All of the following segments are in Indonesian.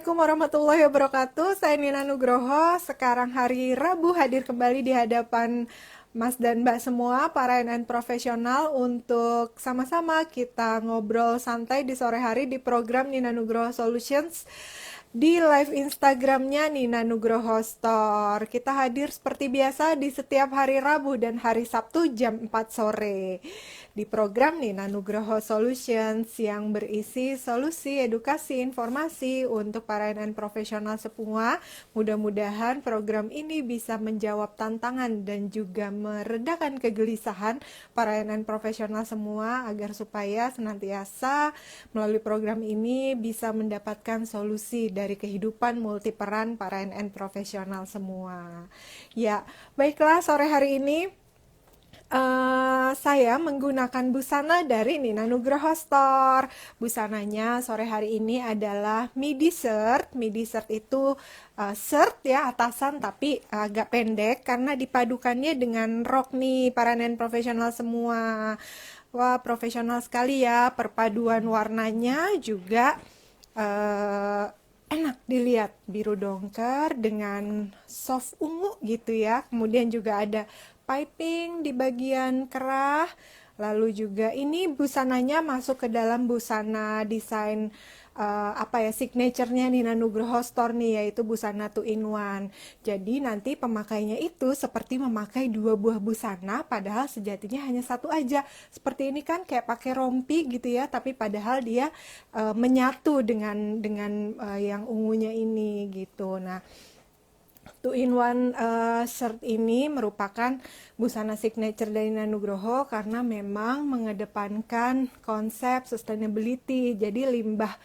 Assalamualaikum warahmatullahi wabarakatuh. Saya Nina Nugroho. Sekarang hari Rabu hadir kembali di hadapan Mas dan Mbak semua, para NN profesional, untuk sama-sama kita ngobrol santai di sore hari di program Nina Nugroho Solutions di live Instagramnya Nina Nugroho Store. Kita hadir seperti biasa di setiap hari Rabu dan hari Sabtu jam 4 sore di program Nina Nugroho Solutions yang berisi solusi, edukasi, informasi untuk para NN profesional semua. Mudah-mudahan program ini bisa menjawab tantangan dan juga meredakan kegelisahan para NN profesional semua agar supaya senantiasa melalui program ini bisa mendapatkan solusi dari kehidupan multiperan para NN profesional semua. Ya, baiklah, sore hari ini saya menggunakan busana dari Nina Nugroho Store. Busananya sore hari ini adalah midi shirt. Midi shirt itu shirt ya, atasan tapi agak pendek karena dipadukannya dengan rok nih para NN profesional semua. Wah, profesional sekali ya. Perpaduan warnanya juga enak dilihat, biru dongker dengan soft ungu gitu ya. Kemudian juga ada piping di bagian kerah. Lalu juga ini busananya masuk ke dalam busana desain signaturenya Nina Nugroho Store nih, yaitu busana 2 in 1. Jadi nanti pemakainya itu seperti memakai dua buah busana, padahal sejatinya hanya satu aja. Seperti ini kan kayak pakai rompi gitu ya, tapi padahal dia menyatu dengan yang ungunya ini gitu. Nah, 2 in 1 shirt ini merupakan busana signature dari Nina Nugroho karena memang mengedepankan konsep sustainability. Jadi limbah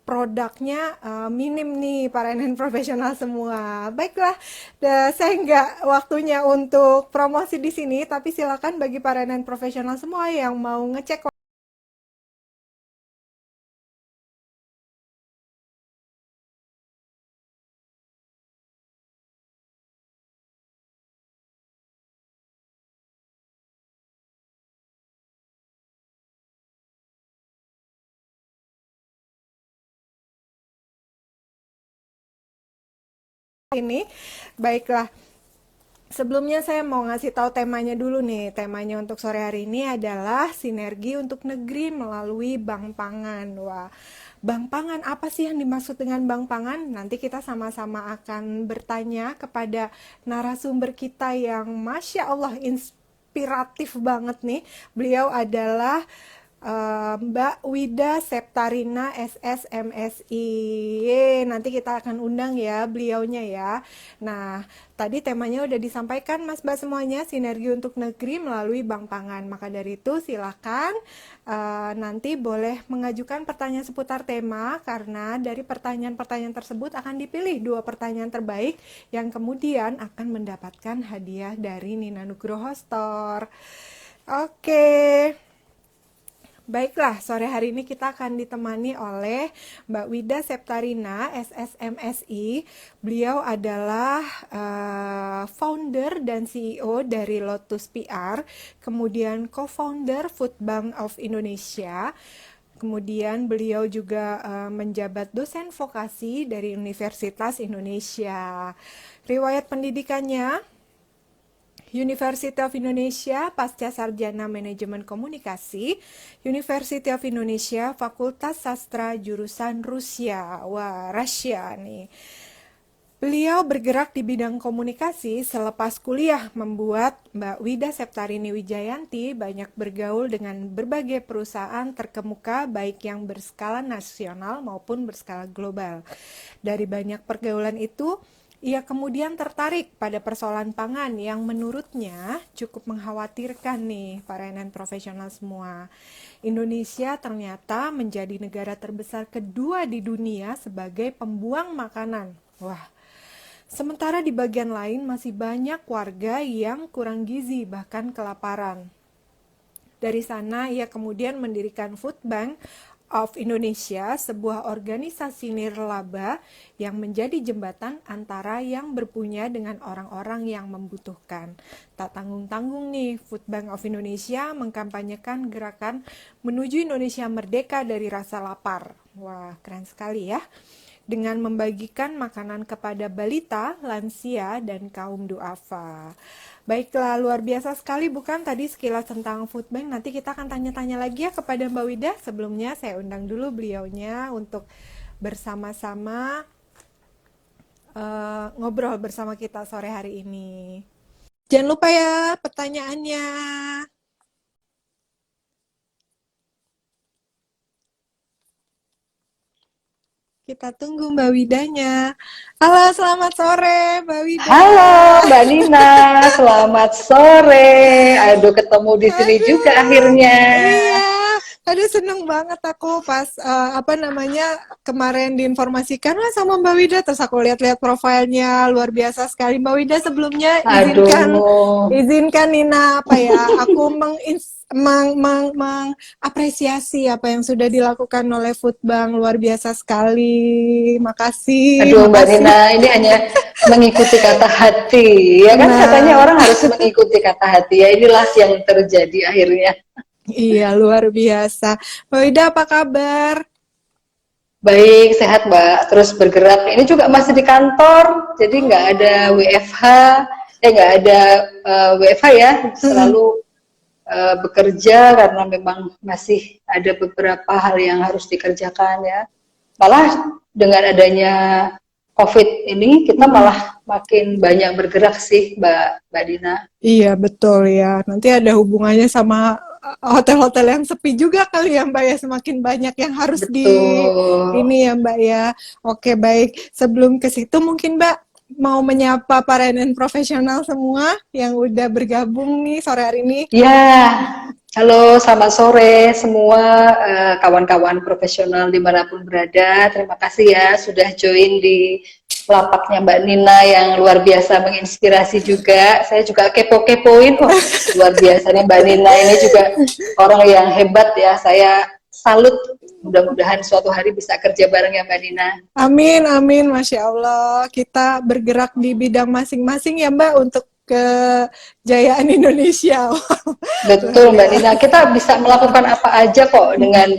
produknya minim nih para NN profesional semua. Baiklah, saya nggak waktunya untuk promosi di sini, tapi silakan bagi para NN profesional semua yang mau ngecek ini. Baiklah, sebelumnya saya mau ngasih tahu temanya dulu nih. Temanya untuk sore hari ini adalah sinergi untuk negeri melalui Bank Pangan. Wah, Bank Pangan, apa sih yang dimaksud dengan Bank Pangan? Nanti kita sama-sama akan bertanya kepada narasumber kita yang Masya Allah inspiratif banget nih. Beliau adalah Mbak Wida Septarina SSMSI. Nanti kita akan undang ya beliaunya ya. Nah, tadi temanya udah disampaikan Mas Mbak semuanya, sinergi untuk negeri melalui Bank Pangan. Maka dari itu silakan nanti boleh mengajukan pertanyaan seputar tema, karena dari pertanyaan-pertanyaan tersebut akan dipilih 2 pertanyaan terbaik yang kemudian akan mendapatkan hadiah dari Nina Nugroho Store. Oke. Baiklah, sore hari ini kita akan ditemani oleh Mbak Wida Septarina, SSMSI. Beliau adalah founder dan CEO dari Lotus PR, kemudian co-founder Food Bank of Indonesia. Kemudian beliau juga menjabat dosen vokasi dari Universitas Indonesia. Riwayat pendidikannya University of Indonesia Pasca Sarjana Manajemen Komunikasi, University of Indonesia Fakultas Sastra jurusan Rusia. Wah, Rusia nih. Beliau bergerak di bidang komunikasi selepas kuliah, membuat Mbak Wida Septarini Wijayanti banyak bergaul dengan berbagai perusahaan terkemuka baik yang berskala nasional maupun berskala global. Dari banyak pergaulan itu, ia kemudian tertarik pada persoalan pangan yang menurutnya cukup mengkhawatirkan nih para NN profesional semua. Indonesia ternyata menjadi negara terbesar kedua di dunia sebagai pembuang makanan. Wah, sementara di bagian lain masih banyak warga yang kurang gizi bahkan kelaparan. Dari sana ia kemudian mendirikan Food Bank of Indonesia, sebuah organisasi nirlaba yang menjadi jembatan antara yang berpunya dengan orang-orang yang membutuhkan. Tak tanggung-tanggung nih, Food Bank of Indonesia mengkampanyekan gerakan menuju Indonesia merdeka dari rasa lapar. Wah, keren sekali ya. dengan membagikan makanan kepada balita, lansia, dan kaum duafa. Baiklah, luar biasa sekali bukan tadi sekilas tentang food bank. Nanti kita akan tanya-tanya lagi ya kepada Mbak Wida. Sebelumnya saya undang dulu beliaunya untuk bersama-sama ngobrol bersama kita sore hari ini. Jangan lupa ya pertanyaannya. Kita tunggu Mbak Widanya. Halo, selamat sore Mbak Wida. Halo Mbak Nina, selamat sore. Aduh, ketemu di sini juga Aduh, akhirnya. iya. Aduh, seneng banget aku pas kemarin diinformasikan lah sama Mbak Wida, terus aku lihat-lihat profilnya luar biasa sekali. Mbak Wida, sebelumnya izinkan Aduh, izinkan Nina aku mengapresiasi apa yang sudah dilakukan oleh Foodbank, luar biasa sekali. Makasih, aduh Mbak makasih. Nina, ini hanya mengikuti kata hati. Ya kan katanya Nah, orang harus mengikuti kata hati. Ya inilah yang terjadi akhirnya. iya luar biasa. Mbak Wida, apa kabar? Baik, sehat Mbak. Terus bergerak. Ini juga masih di kantor, jadi nggak ada Oh, WFH. Nggak ada WFH ya. mm-mm. Selalu bekerja karena memang masih ada beberapa hal yang harus dikerjakan ya. Malah dengan adanya COVID ini kita Mm-mm. malah makin banyak bergerak sih Mbak Dina. Iya betul ya. Nanti ada hubungannya sama hotel-hotel yang sepi juga kali ya Mbak ya. Semakin banyak yang harus di Betul. ini ya Mbak ya. Oke baik. Sebelum ke situ mungkin Mbak mau menyapa para NN profesional semua yang udah bergabung nih sore hari ini. Ya, halo selamat sore semua kawan-kawan profesional dimanapun berada. Terima kasih ya sudah join di lapaknya Mbak Nina yang luar biasa menginspirasi juga. Saya juga kepo-kepoin, wah luar biasa nih Mbak Nina ini juga orang yang hebat ya. Saya salut. Mudah-mudahan suatu hari bisa kerja bareng ya Mbak Nina. Amin, amin, Masya Allah. Kita bergerak di bidang masing-masing ya Mbak untuk kejayaan Indonesia. Luar Betul Mbak Nina, biasa. kita bisa melakukan apa aja kok dengan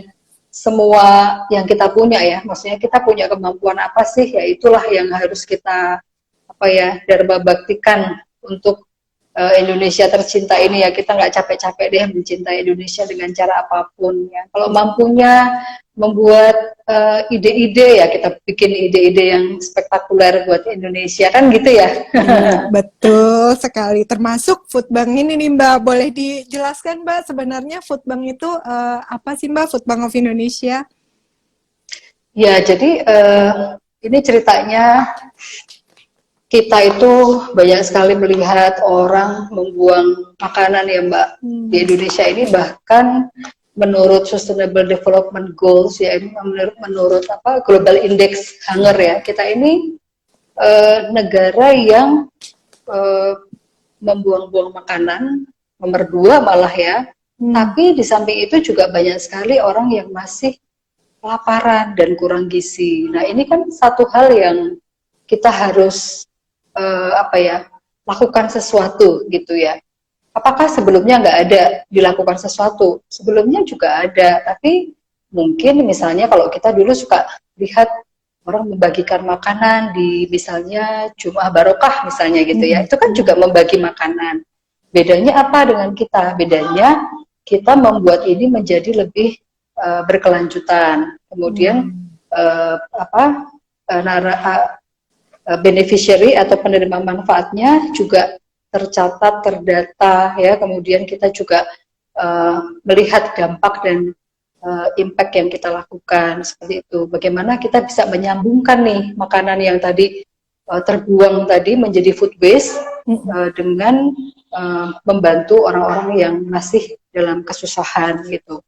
semua yang kita punya ya. Maksudnya kita punya kemampuan apa sih? Ya itulah yang harus kita apa ya dharma baktikan untuk Indonesia tercinta ini ya. Kita nggak capek-capek deh mencintai Indonesia dengan cara apapun ya. Kalau mampunya membuat ide-ide ya kita bikin ide-ide yang spektakuler buat Indonesia kan gitu ya. Iya, betul sekali. Termasuk food bank ini nih Mbak. Boleh dijelaskan Mbak sebenarnya food bank itu apa sih Mbak? Food Bank of Indonesia? Ya jadi ini ceritanya kita itu banyak sekali melihat orang membuang makanan ya Mbak di Hmm. Indonesia ini, bahkan menurut Sustainable Development Goals ya, ini menurut apa Global Index Hunger ya, kita ini negara yang eh, membuang-buang makanan nomor 2 malah ya. Hmm. Tapi di samping itu juga banyak sekali orang yang masih kelaparan dan kurang gizi. Nah ini kan satu hal yang kita harus apa ya lakukan sesuatu gitu ya. Apakah sebelumnya nggak ada dilakukan sesuatu? Sebelumnya juga ada, tapi mungkin misalnya kalau kita dulu suka lihat orang membagikan makanan di misalnya Jum'ah Barokah misalnya gitu ya, Hmm. itu kan juga membagi makanan. Bedanya apa dengan kita? Bedanya kita membuat ini menjadi lebih berkelanjutan. Kemudian Hmm. apa beneficiary atau penerima manfaatnya juga tercatat, terdata ya. Kemudian kita juga melihat dampak dan impact yang kita lakukan seperti itu. Bagaimana kita bisa menyambungkan nih makanan yang tadi terbuang tadi menjadi food waste Hmm. dengan membantu orang-orang yang masih dalam kesusahan gitu.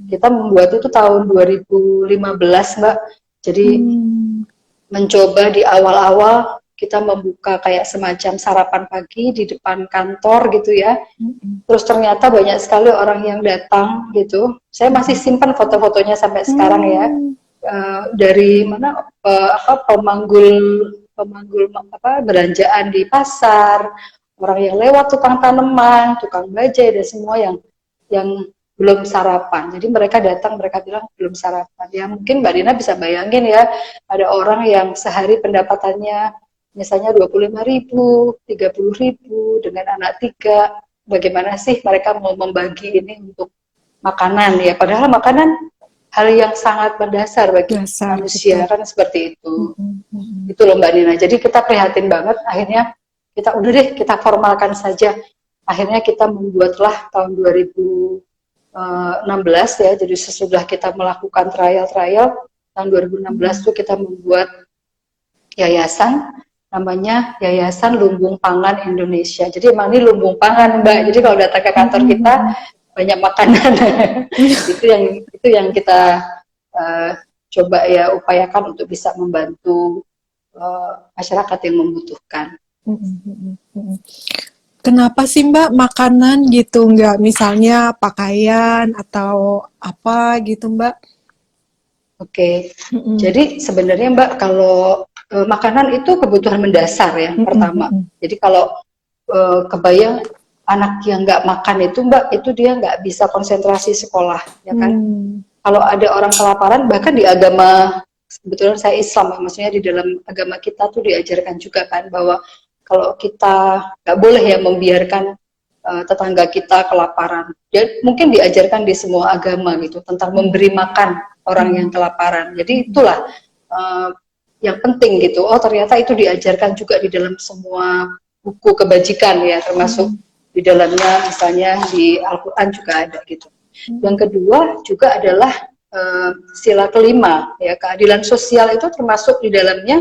Kita membuat itu tahun 2015 Mbak. Jadi Hmm. mencoba di awal-awal kita membuka kayak semacam sarapan pagi di depan kantor gitu ya. Hmm. Terus ternyata banyak sekali orang yang datang gitu. Saya masih simpan foto-fotonya sampai sekarang ya. Hmm. Dari mana apa pemanggul apa belanjaan di pasar, orang yang lewat tukang tanaman, tukang bajai dan semua yang belum sarapan. Jadi mereka datang, mereka bilang belum sarapan. Ya mungkin Mbak Dina bisa bayangin ya, ada orang yang sehari pendapatannya misalnya 25.000, 30.000 dengan anak 3. Bagaimana sih mereka mau membagi ini untuk makanan ya? Padahal makanan hal yang sangat mendasar bagi Dasar, manusia betul. kan seperti itu. Mm-mm. Itu loh Mbak Dina. Jadi kita prihatin banget. Akhirnya kita udah deh kita formalkan saja. Akhirnya kita membuatlah tahun 2016 ya. Jadi sesudah kita melakukan trial tahun 2016 tuh kita membuat yayasan namanya Yayasan Lumbung Pangan Indonesia. Jadi emang ini lumbung pangan Mbak. Jadi kalau datang ke kantor kita banyak makanan. itu yang kita coba ya upayakan untuk bisa membantu masyarakat yang membutuhkan. Kenapa sih Mbak makanan gitu, nggak misalnya pakaian atau apa gitu Mbak? Oke. Jadi sebenarnya Mbak kalau makanan itu kebutuhan mendasar ya pertama. Jadi kalau kebayang anak yang nggak makan itu Mbak, itu dia nggak bisa konsentrasi sekolah ya kan. Kalau ada orang kelaparan, bahkan di agama, sebetulnya saya Islam, maksudnya di dalam agama kita tuh diajarkan juga kan bahwa kalau kita nggak boleh ya membiarkan tetangga kita kelaparan. Dan mungkin diajarkan di semua agama gitu tentang memberi makan orang yang kelaparan. Jadi itulah yang penting gitu. Oh ternyata itu diajarkan juga di dalam semua buku kebajikan ya, termasuk di dalamnya misalnya di Al-Quran juga ada gitu. Yang kedua juga adalah sila kelima ya, keadilan sosial itu termasuk di dalamnya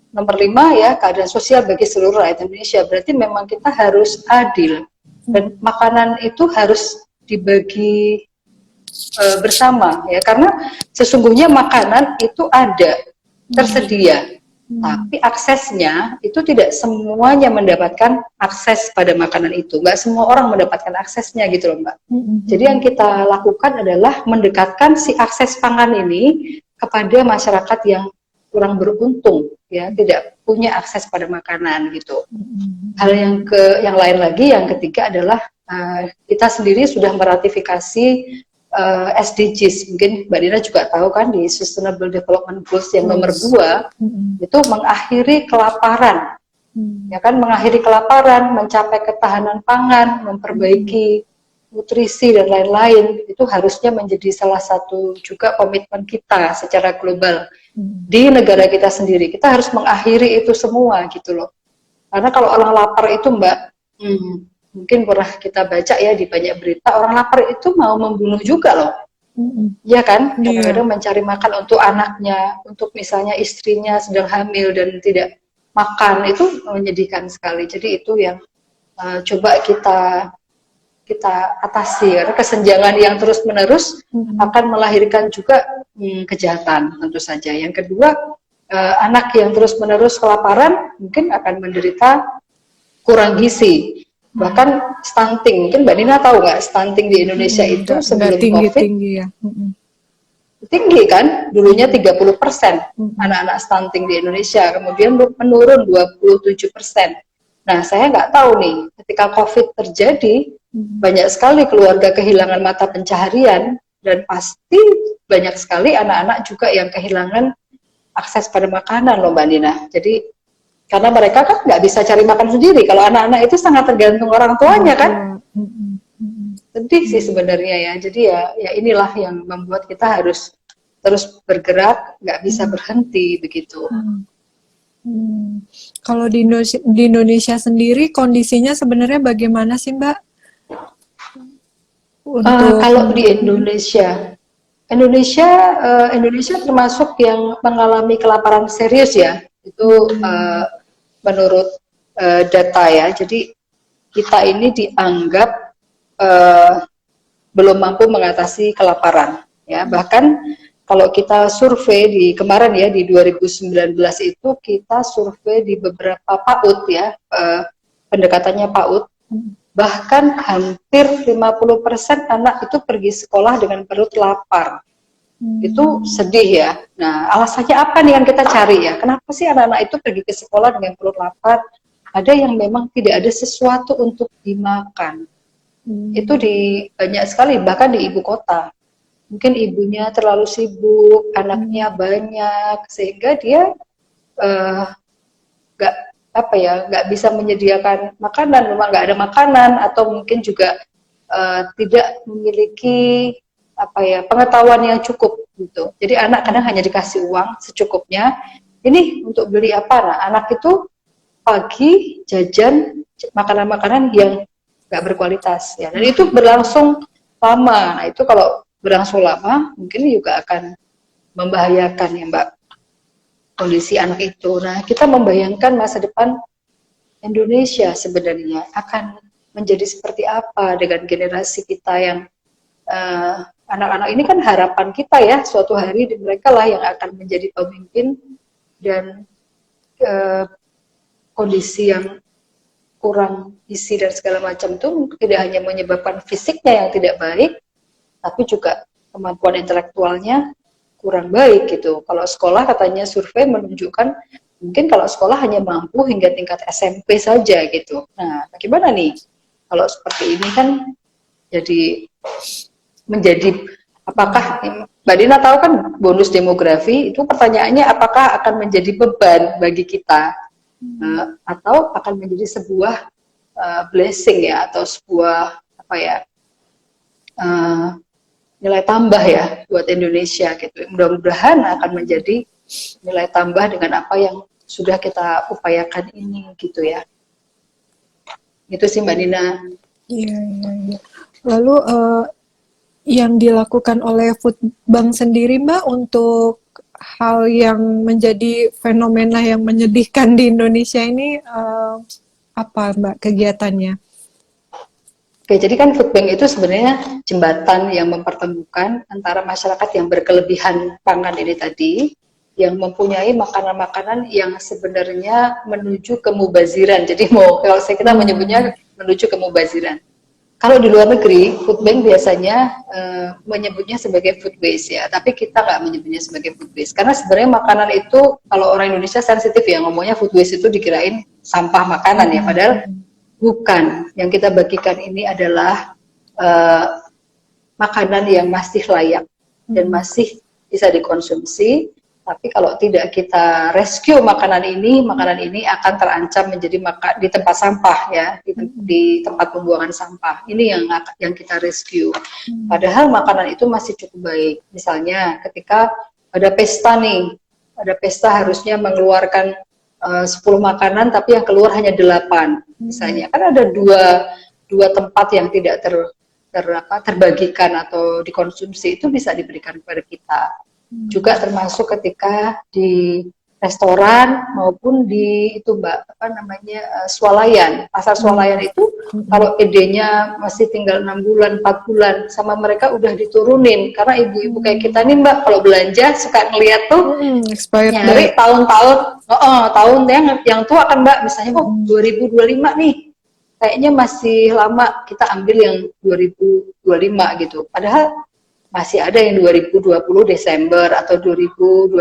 nomor 5 ya, keadilan sosial bagi seluruh rakyat Indonesia. Berarti memang kita harus adil dan makanan itu harus dibagi bersama ya, karena sesungguhnya makanan itu ada tersedia. Tapi aksesnya itu tidak semuanya mendapatkan akses pada makanan itu. Nggak semua orang mendapatkan aksesnya gitu loh Mbak. Jadi yang kita lakukan adalah mendekatkan si akses pangan ini kepada masyarakat yang kurang beruntung, ya tidak punya akses pada makanan gitu. Hal yang lain lagi, yang ketiga adalah kita sendiri sudah meratifikasi SDGs, mungkin Mbak Dina juga tahu kan di Sustainable Development Goals yang nomor 2 itu mengakhiri kelaparan, ya kan, mengakhiri kelaparan, mencapai ketahanan pangan, memperbaiki nutrisi dan lain-lain. Itu harusnya menjadi salah satu juga komitmen kita secara global di negara kita sendiri. Kita harus mengakhiri itu semua gitu loh. Karena kalau orang lapar itu Mbak, mungkin pernah kita baca ya di banyak berita, orang lapar itu mau membunuh juga loh. Iya kan? Kadang-kadang mencari makan untuk anaknya, untuk misalnya istrinya sedang hamil dan tidak makan, itu menyedihkan sekali. Jadi itu yang coba kita atasi, karena kesenjangan yang terus-menerus akan melahirkan juga kejahatan tentu saja. Yang kedua, anak yang terus-menerus kelaparan mungkin akan menderita kurang gizi. Bahkan stunting, mungkin Mbak Nina tahu nggak, stunting di Indonesia itu sebelum COVID tinggi ya. Tinggi kan, dulunya 30% anak-anak stunting di Indonesia, kemudian menurun 27%. Nah saya nggak tahu nih, ketika COVID terjadi, banyak sekali keluarga kehilangan mata pencaharian, dan pasti banyak sekali anak-anak juga yang kehilangan akses pada makanan loh Mbak Nina. Jadi karena mereka kan nggak bisa cari makan sendiri. Kalau anak-anak itu sangat tergantung orang tuanya kan. Sedih sih sebenarnya ya. Jadi ya inilah yang membuat kita harus terus bergerak, nggak bisa berhenti begitu. Kalau di Indonesia sendiri kondisinya sebenarnya bagaimana sih Mbak? Kalau di Indonesia termasuk yang mengalami kelaparan serius ya. Itu menurut data ya. Jadi kita ini dianggap belum mampu mengatasi kelaparan ya. Bahkan kalau kita survei di kemarin ya, di 2019 itu kita survei di beberapa PAUD ya, pendekatannya PAUD, bahkan hampir 50% anak itu pergi sekolah dengan perut lapar. Itu sedih ya. Nah, alasannya apa nih yang kita cari ya? Kenapa sih anak-anak itu pergi ke sekolah dengan perut lapar? Ada yang memang tidak ada sesuatu untuk dimakan. Itu di banyak sekali, bahkan di ibu kota. Mungkin ibunya terlalu sibuk, anaknya banyak, sehingga dia nggak apa ya, nggak bisa menyediakan makanan, memang nggak ada makanan, atau mungkin juga tidak memiliki apa ya, pengetahuan yang cukup gitu. Jadi anak kadang hanya dikasih uang secukupnya. Ini untuk beli apa? Nah, anak itu pagi jajan makanan-makanan yang nggak berkualitas ya. Dan itu berlangsung lama. Nah, itu kalau berlangsung lama mungkin juga akan membahayakan ya Mbak, kondisi anak itu. Nah, kita membayangkan masa depan Indonesia sebenarnya akan menjadi seperti apa dengan generasi kita yang anak-anak ini kan harapan kita ya, suatu hari mereka lah yang akan menjadi pemimpin, dan kondisi yang kurang isi dan segala macam itu tidak hanya menyebabkan fisiknya yang tidak baik, tapi juga kemampuan intelektualnya kurang baik gitu. Kalau sekolah katanya survei menunjukkan mungkin kalau sekolah hanya mampu hingga tingkat SMP saja gitu. Nah, bagaimana nih kalau seperti ini kan jadi menjadi, apakah Mbak Dina tahu kan bonus demografi itu pertanyaannya apakah akan menjadi beban bagi kita atau akan menjadi sebuah blessing ya, atau sebuah apa ya, nilai tambah ya buat Indonesia gitu. Mudah-mudahan akan menjadi nilai tambah dengan apa yang sudah kita upayakan ini gitu ya. Itu sih Mbak Nina. Iya, iya, iya. Lalu yang dilakukan oleh Foodbank sendiri Mbak untuk hal yang menjadi fenomena yang menyedihkan di Indonesia ini apa Mbak kegiatannya? Oke, jadi kan food bank itu sebenarnya jembatan yang mempertemukan antara masyarakat yang berkelebihan pangan ini tadi, yang mempunyai makanan-makanan yang sebenarnya menuju ke mubaziran. Jadi kalau kita menyebutnya menuju ke mubaziran. Kalau di luar negeri, food bank biasanya menyebutnya sebagai food waste ya, tapi kita nggak menyebutnya sebagai food waste. Karena sebenarnya makanan itu, kalau orang Indonesia sensitif ya, ngomongnya food waste itu dikirain sampah makanan ya, padahal bukan. Yang kita bagikan ini adalah makanan yang masih layak dan masih bisa dikonsumsi. Tapi kalau tidak kita rescue makanan ini akan terancam menjadi di tempat sampah ya, di tempat pembuangan sampah. Ini yang kita rescue. Padahal makanan itu masih cukup baik. Misalnya ketika ada pesta nih, ada pesta harusnya mengeluarkan 10 makanan, tapi yang keluar hanya 8. Misalnya kan ada dua tempat yang tidak terbagikan atau dikonsumsi, itu bisa diberikan kepada kita. Juga termasuk ketika di restoran maupun di itu Mbak, apa namanya, swalayan, pasar swalayan itu kalau ED-nya masih tinggal 6 bulan, 4 bulan, sama mereka udah diturunin, karena ibu-ibu kayak kita nih Mbak, kalau belanja suka ngeliat tuh nyari tahun-tahun, tahun yang tua kan Mbak, misalnya 2025 nih, kayaknya masih lama, kita ambil yang 2025 gitu, padahal masih ada yang 2020 Desember atau 2021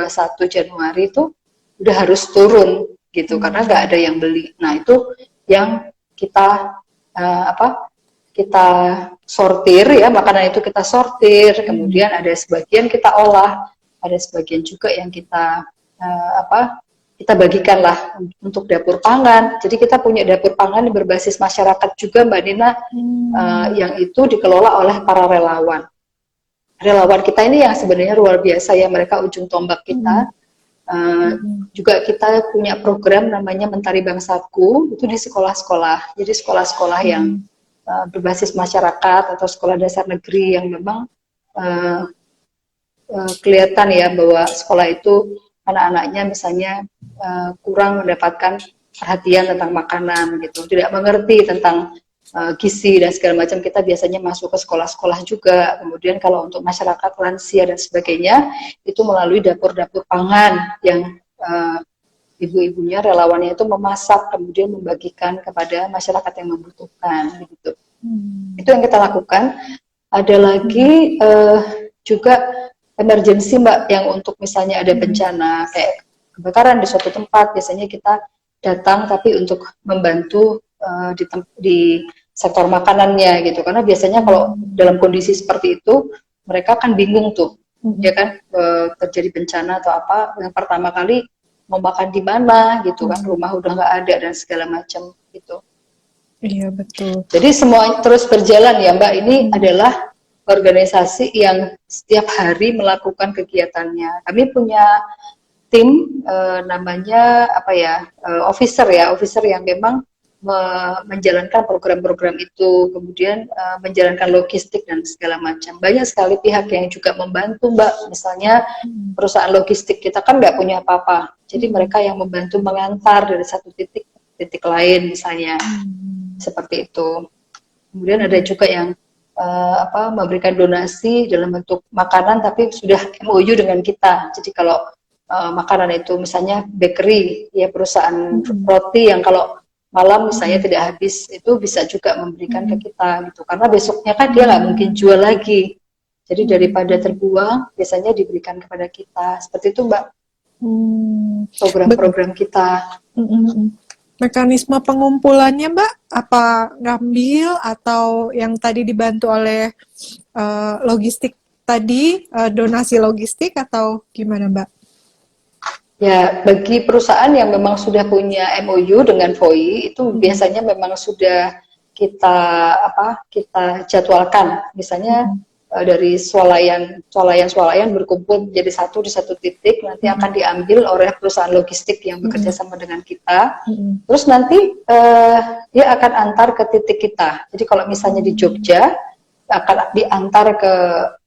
Januari itu udah harus turun gitu, karena nggak ada yang beli. Nah itu yang kita kita sortir ya, makanan itu kita sortir, kemudian ada sebagian kita olah, ada sebagian juga yang kita kita bagikan lah untuk dapur pangan. Jadi kita punya dapur pangan yang berbasis masyarakat juga Mbak Nina, yang itu dikelola oleh para relawan. Relawan kita ini yang sebenarnya luar biasa ya, mereka ujung tombak kita. Juga kita punya program namanya Mentari Bangsaku, itu di sekolah-sekolah. Jadi sekolah-sekolah yang berbasis masyarakat atau sekolah dasar negeri yang memang kelihatan ya bahwa sekolah itu anak-anaknya misalnya kurang mendapatkan perhatian tentang makanan gitu, tidak mengerti tentang gizi dan segala macam. Kita biasanya masuk ke sekolah-sekolah juga. Kemudian kalau untuk masyarakat lansia dan sebagainya, itu melalui dapur-dapur pangan yang ibu-ibunya, relawannya itu memasak, kemudian membagikan kepada masyarakat yang membutuhkan gitu. Itu yang kita lakukan. Ada lagi juga emergency Mbak, yang untuk misalnya ada bencana kayak kebakaran di suatu tempat, biasanya kita datang tapi untuk membantu di sektor makanannya gitu. Karena biasanya kalau dalam kondisi seperti itu mereka kan bingung tuh, ya kan, terjadi bencana atau apa, yang pertama kali mau makan di mana gitu kan, rumah udah nggak ada dan segala macam gitu. Iya, betul. Jadi semua terus berjalan ya Mbak. Ini adalah organisasi yang setiap hari melakukan kegiatannya. Kami punya tim namanya apa ya, officer ya, officer yang memang menjalankan program-program itu, kemudian menjalankan logistik dan segala macam. Banyak sekali pihak yang juga membantu Mbak. Misalnya perusahaan logistik kita kan nggak punya apa-apa, jadi mereka yang membantu mengantar dari satu titik ke titik lain misalnya, seperti itu. Kemudian ada juga yang memberikan donasi dalam bentuk makanan tapi sudah MOU dengan kita. Jadi kalau makanan itu misalnya bakery ya, perusahaan roti yang kalau malam misalnya tidak habis, itu bisa juga memberikan ke kita gitu, karena besoknya kan dia nggak mungkin jual lagi, jadi daripada terbuang biasanya diberikan kepada kita, seperti itu Mbak program-program kita. Mekanisme pengumpulannya Mbak, apa ngambil atau yang tadi dibantu oleh logistik tadi, donasi logistik atau gimana Mbak? Ya, bagi perusahaan yang memang sudah punya MOU dengan FOI itu biasanya memang sudah kita jadwalkan. Misalnya dari swalayan berkumpul menjadi satu di satu titik, nanti akan diambil oleh perusahaan logistik yang bekerja sama dengan kita. Terus nanti dia akan antar ke titik kita. Jadi kalau misalnya di Jogja akan diantar ke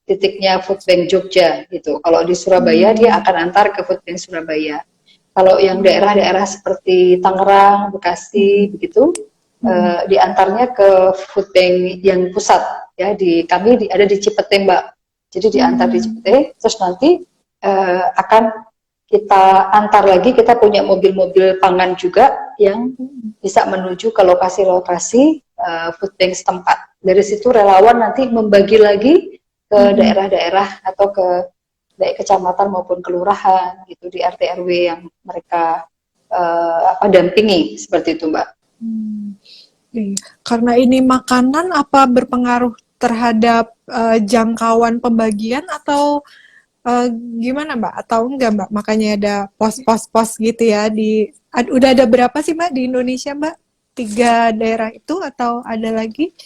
titiknya Food Bank Jogja gitu. Kalau di Surabaya dia akan antar ke Food Bank Surabaya. Kalau yang daerah-daerah seperti Tangerang, Bekasi begitu, diantarnya ke Food Bank yang pusat ya. Kami ada di Cipete Mbak. Jadi diantar di Cipete, terus nanti akan kita antar lagi. Kita punya mobil-mobil pangan juga yang bisa menuju ke lokasi-lokasi Food Bank setempat. Dari situ relawan nanti membagi lagi ke daerah-daerah atau ke baik kecamatan maupun kelurahan gitu, di RT RW yang mereka dampingi, seperti itu Mbak. Karena ini makanan, apa berpengaruh terhadap jangkauan pembagian atau gimana Mbak? Atau enggak Mbak? Makanya ada pos-pos gitu ya. Udah ada berapa sih Mbak di Indonesia Mbak? 3 daerah itu atau ada lagi?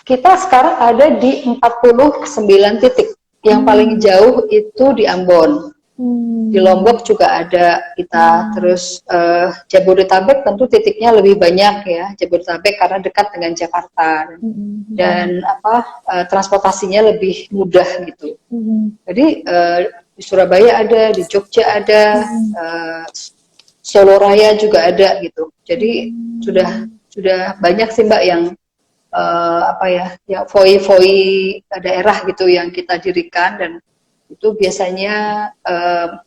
Kita sekarang ada di 49 titik. Yang paling jauh itu di Ambon. Di Lombok juga ada kita. Terus Jabodetabek tentu titiknya lebih banyak ya. Jabodetabek karena dekat dengan Jakarta dan transportasinya lebih mudah gitu. Jadi di Surabaya ada, di Jogja ada, Solo Raya juga ada gitu. Jadi sudah banyak sih Mbak yang yang FOI daerah gitu yang kita dirikan, dan itu biasanya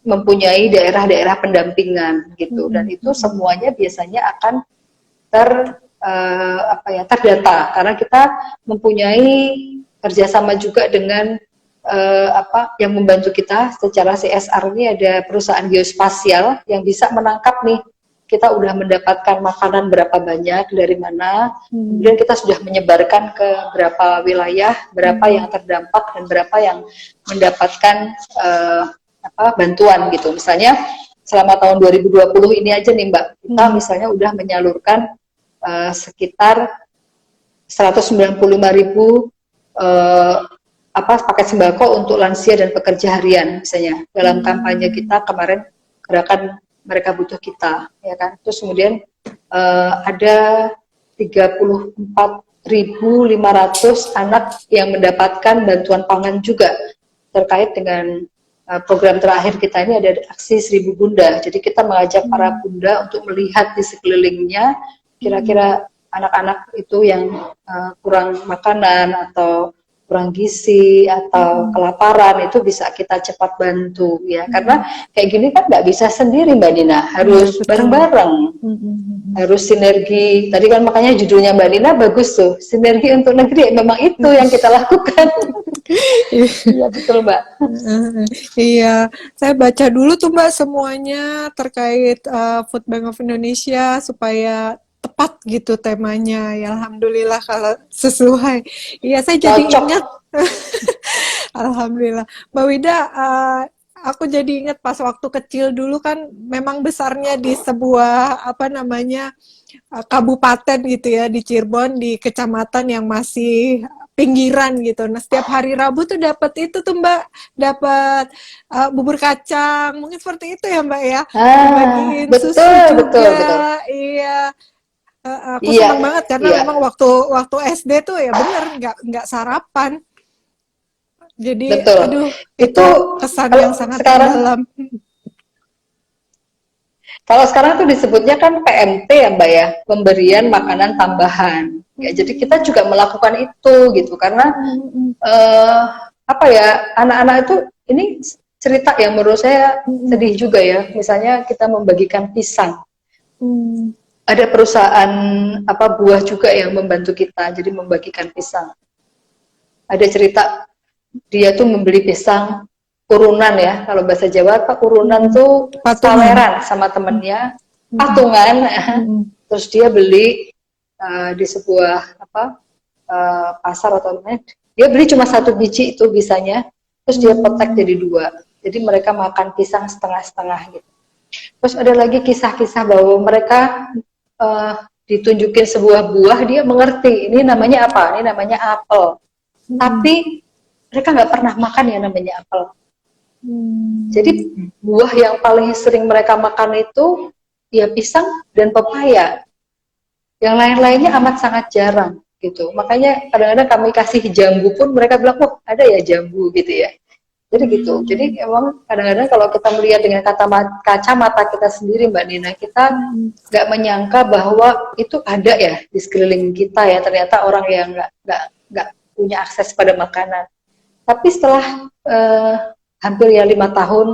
mempunyai daerah-daerah pendampingan gitu, dan itu semuanya biasanya akan terdata karena kita mempunyai kerjasama juga dengan yang membantu kita secara CSR. Ini ada perusahaan geospasial yang bisa menangkap nih, kita udah mendapatkan makanan berapa banyak, dari mana, kemudian kita sudah menyebarkan ke berapa wilayah, berapa yang terdampak dan berapa yang mendapatkan bantuan gitu. Misalnya selama tahun 2020 ini aja nih Mbak, kita misalnya udah menyalurkan sekitar 195.000 paket sembako untuk lansia dan pekerja harian misalnya, dalam kampanye kita kemarin, gerakan mereka butuh kita, ya kan. Terus kemudian ada 34.500 anak yang mendapatkan bantuan pangan juga terkait dengan program terakhir kita ini, ada aksi 1000 Bunda. Jadi kita mengajak para bunda untuk melihat di sekelilingnya kira-kira anak-anak itu yang kurang makanan atau kurang gizi atau kelaparan, itu bisa kita cepat bantu ya, karena kayak gini kan nggak bisa sendiri Mbak Nina, harus bareng-bareng, harus sinergi. Tadi kan makanya judulnya Mbak Nina bagus tuh, sinergi untuk negeri. Memang itu yang kita lakukan. Iya betul Mbak. Iya, saya baca dulu tuh Mbak semuanya terkait Food Bank of Indonesia supaya tepat gitu temanya. Ya alhamdulillah kalau sesuai. Iya, saya jadi Cocok. ingat. Alhamdulillah. Mbak Wida, aku jadi ingat pas waktu kecil dulu kan memang besarnya di sebuah apa namanya kabupaten gitu ya di Cirebon di kecamatan yang masih pinggiran gitu. Nah setiap hari Rabu tuh dapat itu tuh Mbak, dapat bubur kacang, mungkin seperti itu ya Mbak ya. Dibagiin susu Betul, betul, betul. juga, iya. Aku Iya, senang banget karena iya, memang waktu waktu SD tuh ya bener nggak sarapan. Jadi, betul. aduh, itu Itu kesan kalau yang sangat sekarang mendalam. Kalau sekarang tuh disebutnya kan PMT ya Mbak ya, pemberian makanan tambahan. Ya, jadi kita juga melakukan itu gitu karena eh, apa ya, anak-anak itu ini cerita yang menurut saya sedih juga ya. Misalnya kita membagikan pisang. Ada perusahaan apa buah juga yang membantu kita, jadi membagikan pisang. Ada cerita dia tuh membeli pisang urunan ya, kalau bahasa Jawa apa urunan tuh Patungan. saweran sama temennya, patungan. Terus dia beli di sebuah apa pasar atau mana, dia beli cuma satu biji itu bisanya, terus dia petek jadi dua, jadi mereka makan pisang setengah-setengah gitu. Terus ada lagi kisah-kisah bahwa mereka ditunjukin sebuah buah, dia mengerti ini namanya apa, ini namanya apel, tapi mereka nggak pernah makan yang namanya apel. Jadi buah yang paling sering mereka makan itu ya pisang dan pepaya. Yang lain-lainnya amat sangat jarang gitu. Makanya kadang-kadang kami kasih jambu pun mereka bilang, oh ada ya jambu gitu ya. Jadi gitu. Jadi emang kadang-kadang kalau kita melihat dengan kacamata kita sendiri Mbak Nina, kita nggak menyangka bahwa itu ada ya di sekeliling kita ya. Ternyata orang yang nggak punya akses pada makanan. Tapi setelah hampir ya 5 tahun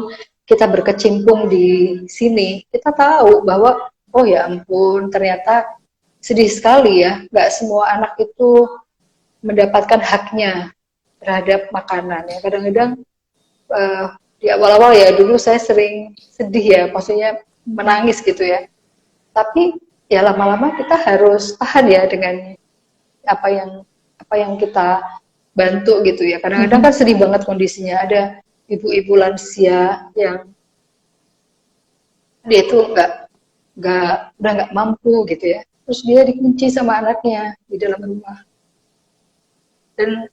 kita berkecimpung di sini, kita tahu bahwa oh ya ampun, ternyata sedih sekali ya, nggak semua anak itu mendapatkan haknya terhadap makanan ya. Kadang-kadang di awal-awal ya dulu saya sering sedih ya, maksudnya menangis gitu ya. Tapi ya lama-lama kita harus tahan ya dengan apa yang kita bantu gitu ya. Kadang-kadang kan sedih banget kondisinya, ada ibu-ibu lansia yang dia itu udah nggak mampu gitu ya, terus dia dikunci sama anaknya di dalam rumah dan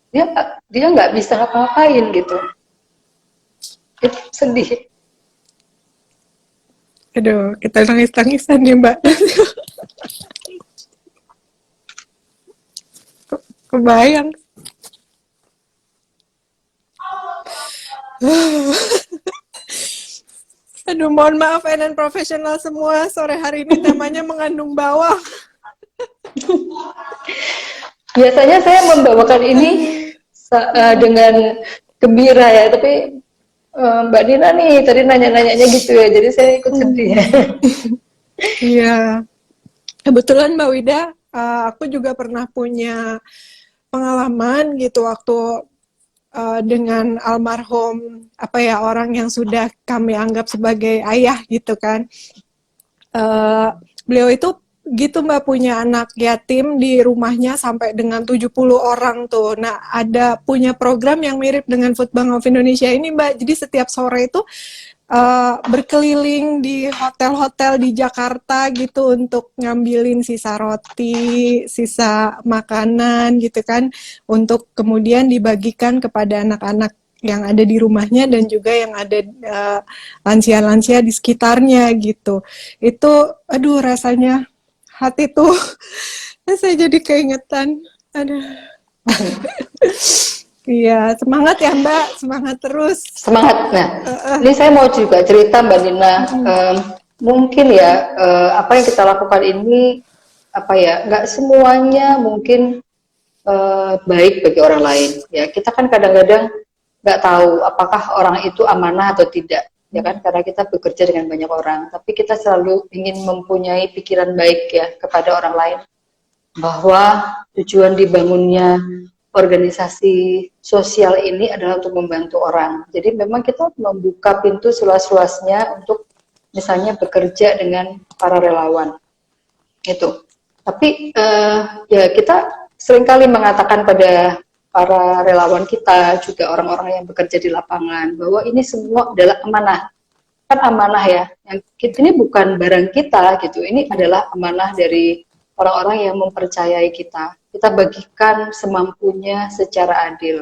dia dia nggak bisa ngapa-ngapain gitu. Itu sedih. Aduh, kita nangis-nangisan nih Mbak. Kebayang. Aduh, mohon maaf NN profesional semua. Sore hari ini temanya mengandung bawang. Biasanya saya membawakan ini dengan gembira ya, tapi Mbak Nina nih tadi nanya-nanyanya gitu ya, jadi saya ikut sedih ya. Iya. Kebetulan Mbak Wida, aku juga pernah punya pengalaman gitu waktu dengan almarhum apa ya orang yang sudah kami anggap sebagai ayah gitu kan. Beliau itu gitu Mbak punya anak yatim di rumahnya sampai dengan 70 orang tuh. Nah, ada punya program yang mirip dengan Food Bank of Indonesia ini Mbak. Jadi setiap sore itu berkeliling di hotel-hotel di Jakarta gitu untuk ngambilin sisa roti, sisa makanan gitu kan, untuk kemudian dibagikan kepada anak-anak yang ada di rumahnya dan juga yang ada lansia-lansia di sekitarnya gitu. Itu, aduh rasanya hati tuh, saya jadi keingetan. Aduh. Iya, semangat ya Mbak, semangat terus. Semangat. Nah, ini saya mau juga cerita Mbak Nina. Mungkin ya apa yang kita lakukan ini apa ya, nggak semuanya mungkin baik bagi orang lain. Ya, kita kan kadang-kadang nggak tahu apakah orang itu amanah atau tidak. Ya kan, karena kita bekerja dengan banyak orang. Tapi kita selalu ingin mempunyai pikiran baik ya kepada orang lain. Bahwa tujuan dibangunnya organisasi sosial ini adalah untuk membantu orang. Jadi memang kita membuka pintu seluas-luasnya untuk misalnya bekerja dengan para relawan. Itu. Tapi ya kita seringkali mengatakan pada para relawan kita, juga orang-orang yang bekerja di lapangan, bahwa ini semua adalah amanah. Kan amanah ya, yang ini bukan barang kita gitu, ini adalah amanah dari orang-orang yang mempercayai kita. Kita bagikan semampunya secara adil.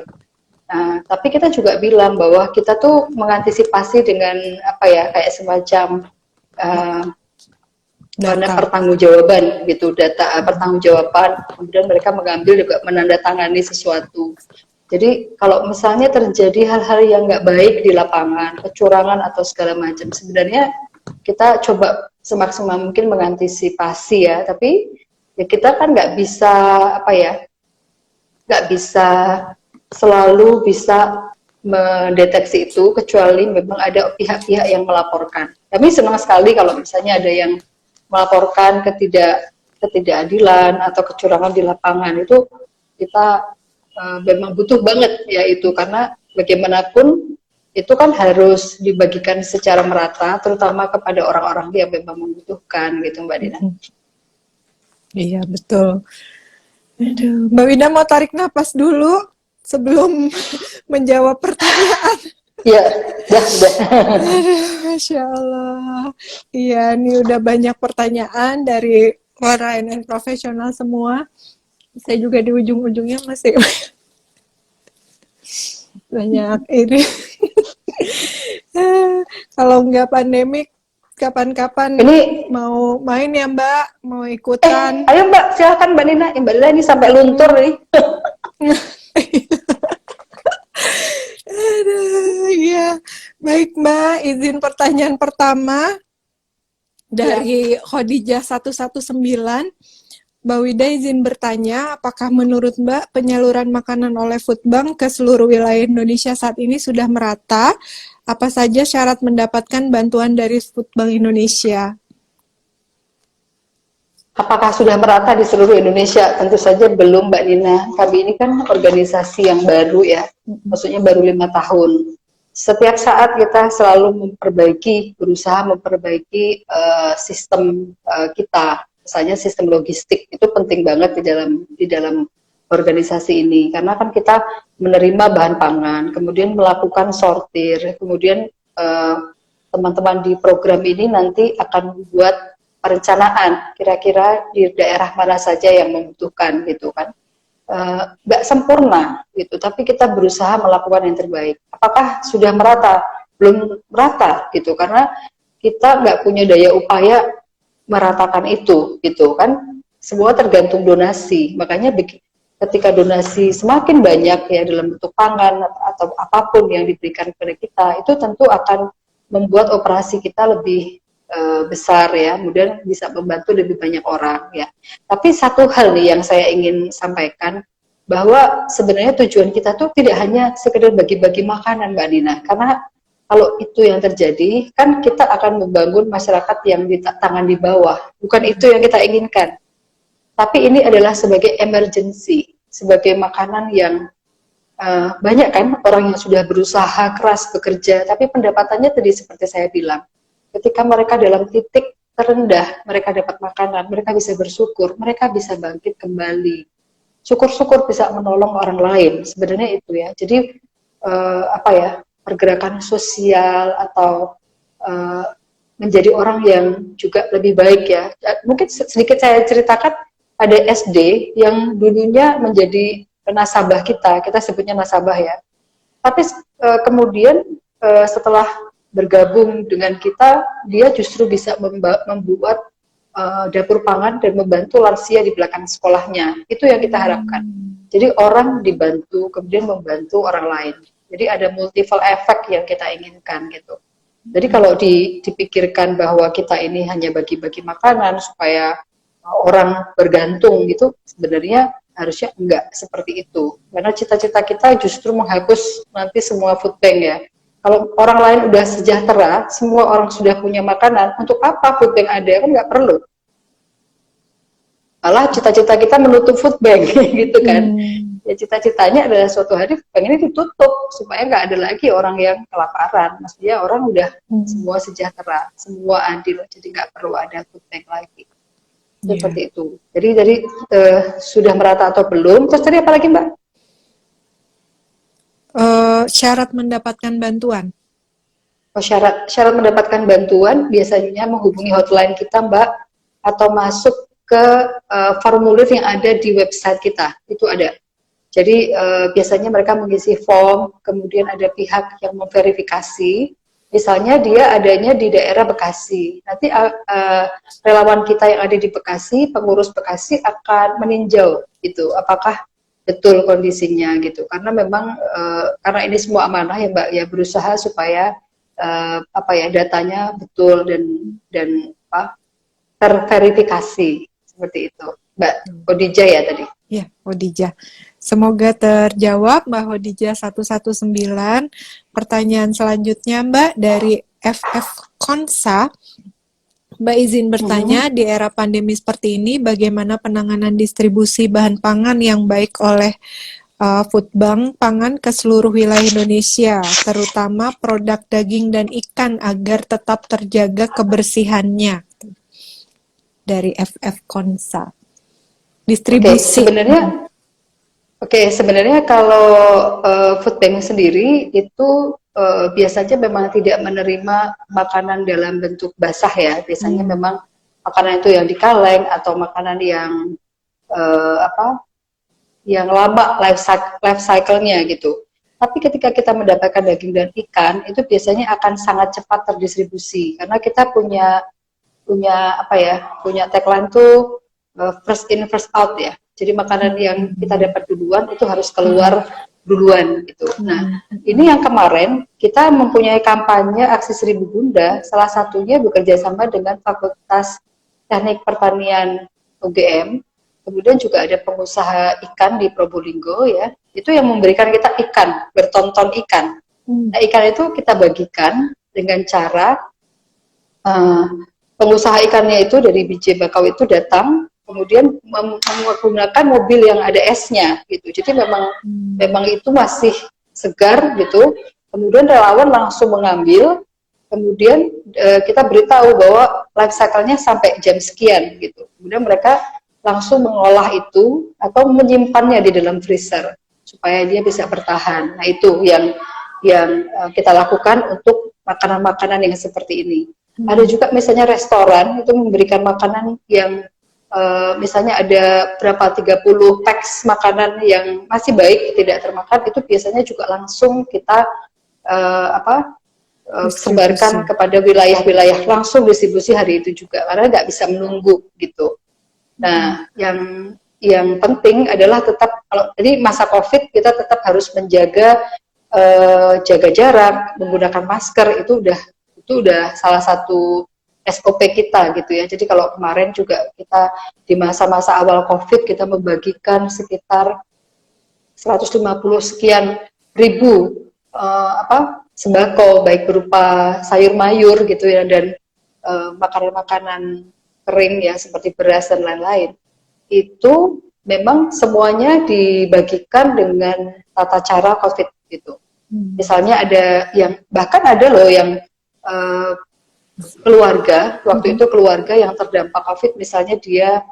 Nah, tapi kita juga bilang bahwa kita tuh mengantisipasi dengan apa ya, kayak semacam uh, mana Data. pertanggungjawaban gitu, data pertanggungjawaban, kemudian mereka mengambil juga menandatangani sesuatu. Jadi kalau misalnya terjadi hal-hal yang nggak baik di lapangan, kecurangan atau segala macam, sebenarnya kita coba semaksimal mungkin mengantisipasi ya, tapi ya kita kan nggak bisa apa ya, nggak bisa selalu bisa mendeteksi itu, kecuali memang ada pihak-pihak yang melaporkan. Kami senang sekali kalau misalnya ada yang melaporkan ketidakadilan atau kecurangan di lapangan, itu kita memang butuh banget ya itu, karena bagaimanapun itu kan harus dibagikan secara merata, terutama kepada orang-orang yang memang membutuhkan gitu Mbak Dina. Iya betul. Aduh, Mbak Wida mau tarik napas dulu sebelum menjawab pertanyaan. Ya, dah. Masya Allah. Iya, ini udah banyak pertanyaan dari para ANN profesional semua. Saya juga di ujung-ujungnya masih banyak ini. Kalau nggak pandemik, kapan-kapan Ini mau main ya Mbak, mau ikutan. ayo Mbak, silakan Mbak Nina. Mbak Nina ini sampai luntur nih. Aduh, iya. Baik Mbak, izin pertanyaan pertama dari Khadijah 119. Mbak Wida izin bertanya, apakah menurut Mbak penyaluran makanan oleh Foodbank ke seluruh wilayah Indonesia saat ini sudah merata? Apa saja syarat mendapatkan bantuan dari Foodbank Indonesia? Apakah sudah merata di seluruh Indonesia? Tentu saja belum Mbak Nina. Kami ini kan organisasi yang baru ya, maksudnya baru 5 tahun. Setiap saat kita selalu berusaha memperbaiki sistem kita. Misalnya sistem logistik itu penting banget di dalam organisasi ini, karena kan kita menerima bahan pangan, kemudian melakukan sortir, kemudian teman-teman di program ini nanti akan membuat perencanaan kira-kira di daerah mana saja yang membutuhkan gitu kan. Nggak sempurna gitu, tapi kita berusaha melakukan yang terbaik. Apakah sudah merata? Belum merata gitu, karena kita nggak punya daya upaya meratakan itu gitu kan. Semua tergantung donasi, makanya ketika donasi semakin banyak ya dalam bentuk pangan atau apapun yang diberikan kepada kita, itu tentu akan membuat operasi kita lebih besar ya, kemudian bisa membantu lebih banyak orang ya. Tapi satu hal nih yang saya ingin sampaikan, bahwa sebenarnya tujuan kita tuh tidak hanya sekedar bagi-bagi makanan Mbak Dina, karena kalau itu yang terjadi kan kita akan membangun masyarakat yang di tangan di bawah, bukan itu yang kita inginkan. Tapi ini adalah sebagai emergency, sebagai makanan yang banyak kan orang yang sudah berusaha keras bekerja, tapi pendapatannya tadi seperti saya bilang, ketika mereka dalam titik terendah, mereka dapat makanan, mereka bisa bersyukur, mereka bisa bangkit kembali. Syukur-syukur bisa menolong orang lain, sebenarnya itu ya. Jadi apa ya, pergerakan sosial atau menjadi orang yang juga lebih baik ya. Mungkin sedikit saya ceritakan, ada SD yang dulunya menjadi nasabah kita sebutnya nasabah ya. Tapi kemudian setelah bergabung dengan kita, dia justru bisa membuat dapur pangan dan membantu lansia di belakang sekolahnya. Itu yang kita harapkan. Jadi orang dibantu, kemudian membantu orang lain. Jadi ada multiple effect yang kita inginkan gitu. Jadi kalau dipikirkan bahwa kita ini hanya bagi-bagi makanan supaya orang bergantung gitu, sebenarnya harusnya enggak seperti itu. Karena cita-cita kita justru menghapus nanti semua food bank ya. Kalau orang lain udah sejahtera, semua orang sudah punya makanan, untuk apa food bank ada? Kan nggak perlu. Malah cita-cita kita menutup food bank gitu kan. Ya cita-citanya adalah suatu hari food bank ini ditutup supaya nggak ada lagi orang yang kelaparan. Maksudnya orang udah semua sejahtera, semua adil, jadi nggak perlu ada food bank lagi. Iya. seperti itu. Jadi sudah merata atau belum? Terus tadi apa lagi Mbak? Syarat mendapatkan bantuan. Oh, syarat mendapatkan bantuan biasanya menghubungi hotline kita Mbak, atau masuk ke formulir yang ada di website kita, itu ada. Jadi biasanya mereka mengisi form, kemudian ada pihak yang memverifikasi. Misalnya dia adanya di daerah Bekasi, nanti relawan kita yang ada di Bekasi, pengurus Bekasi akan meninjau gitu, apakah betul kondisinya gitu. Karena memang karena ini semua amanah ya Mbak, ya berusaha supaya datanya betul dan terverifikasi seperti itu. Mbak Khadijah ya tadi. Ya, Khadijah. Semoga terjawab Mbak Khadijah 119. Pertanyaan selanjutnya Mbak dari FF Konsa. Mbak izin bertanya, di era pandemi seperti ini bagaimana penanganan distribusi bahan pangan yang baik oleh Food Bank Pangan ke seluruh wilayah Indonesia, terutama produk daging dan ikan agar tetap terjaga kebersihannya. Dari FF Konsa. Distribusi. Sebenarnya kalau Food Bank sendiri itu biasanya memang tidak menerima makanan dalam bentuk basah ya. Biasanya memang makanan itu yang di kaleng atau makanan yang yang lama life cycle-nya gitu. Tapi ketika kita mendapatkan daging dan ikan, itu biasanya akan sangat cepat terdistribusi karena kita punya tagline tuh first in first out ya. Jadi makanan yang kita dapat duluan itu harus keluar duluan gitu. Nah, ini yang kemarin kita mempunyai kampanye Aksi Seribu Bunda, salah satunya bekerja sama dengan Fakultas Teknik Pertanian UGM. Kemudian juga ada pengusaha ikan di Probolinggo ya, itu yang memberikan kita ikan, bertonton ikan. Nah, ikan itu kita bagikan dengan cara pengusaha ikannya itu dari biji bakau itu datang, kemudian menggunakan mobil yang ada esnya gitu. Jadi memang itu masih segar gitu. Kemudian relawan langsung mengambil, kemudian kita beritahu bahwa life cycle-nya sampai jam sekian gitu. Kemudian mereka langsung mengolah itu atau menyimpannya di dalam freezer supaya dia bisa bertahan. Nah, itu yang kita lakukan untuk makanan-makanan yang seperti ini. Ada juga misalnya restoran itu memberikan makanan yang misalnya ada berapa 30 packs makanan yang masih baik tidak termakan, itu biasanya juga langsung kita sebarkan kepada wilayah-wilayah, langsung distribusi hari itu juga karena nggak bisa menunggu gitu. Nah, yang penting adalah tetap kalau jadi masa COVID kita tetap harus menjaga jaga jarak, menggunakan masker, itu udah salah satu SOP kita gitu ya. Jadi kalau kemarin juga kita di masa-masa awal COVID kita membagikan sekitar 150 sekian ribu sembako, baik berupa sayur mayur gitu ya, dan makanan-makanan kering ya seperti beras dan lain-lain. Itu memang semuanya dibagikan dengan tata cara COVID gitu. Misalnya ada yang bahkan ada loh yang keluarga waktu itu keluarga yang terdampak COVID, misalnya dia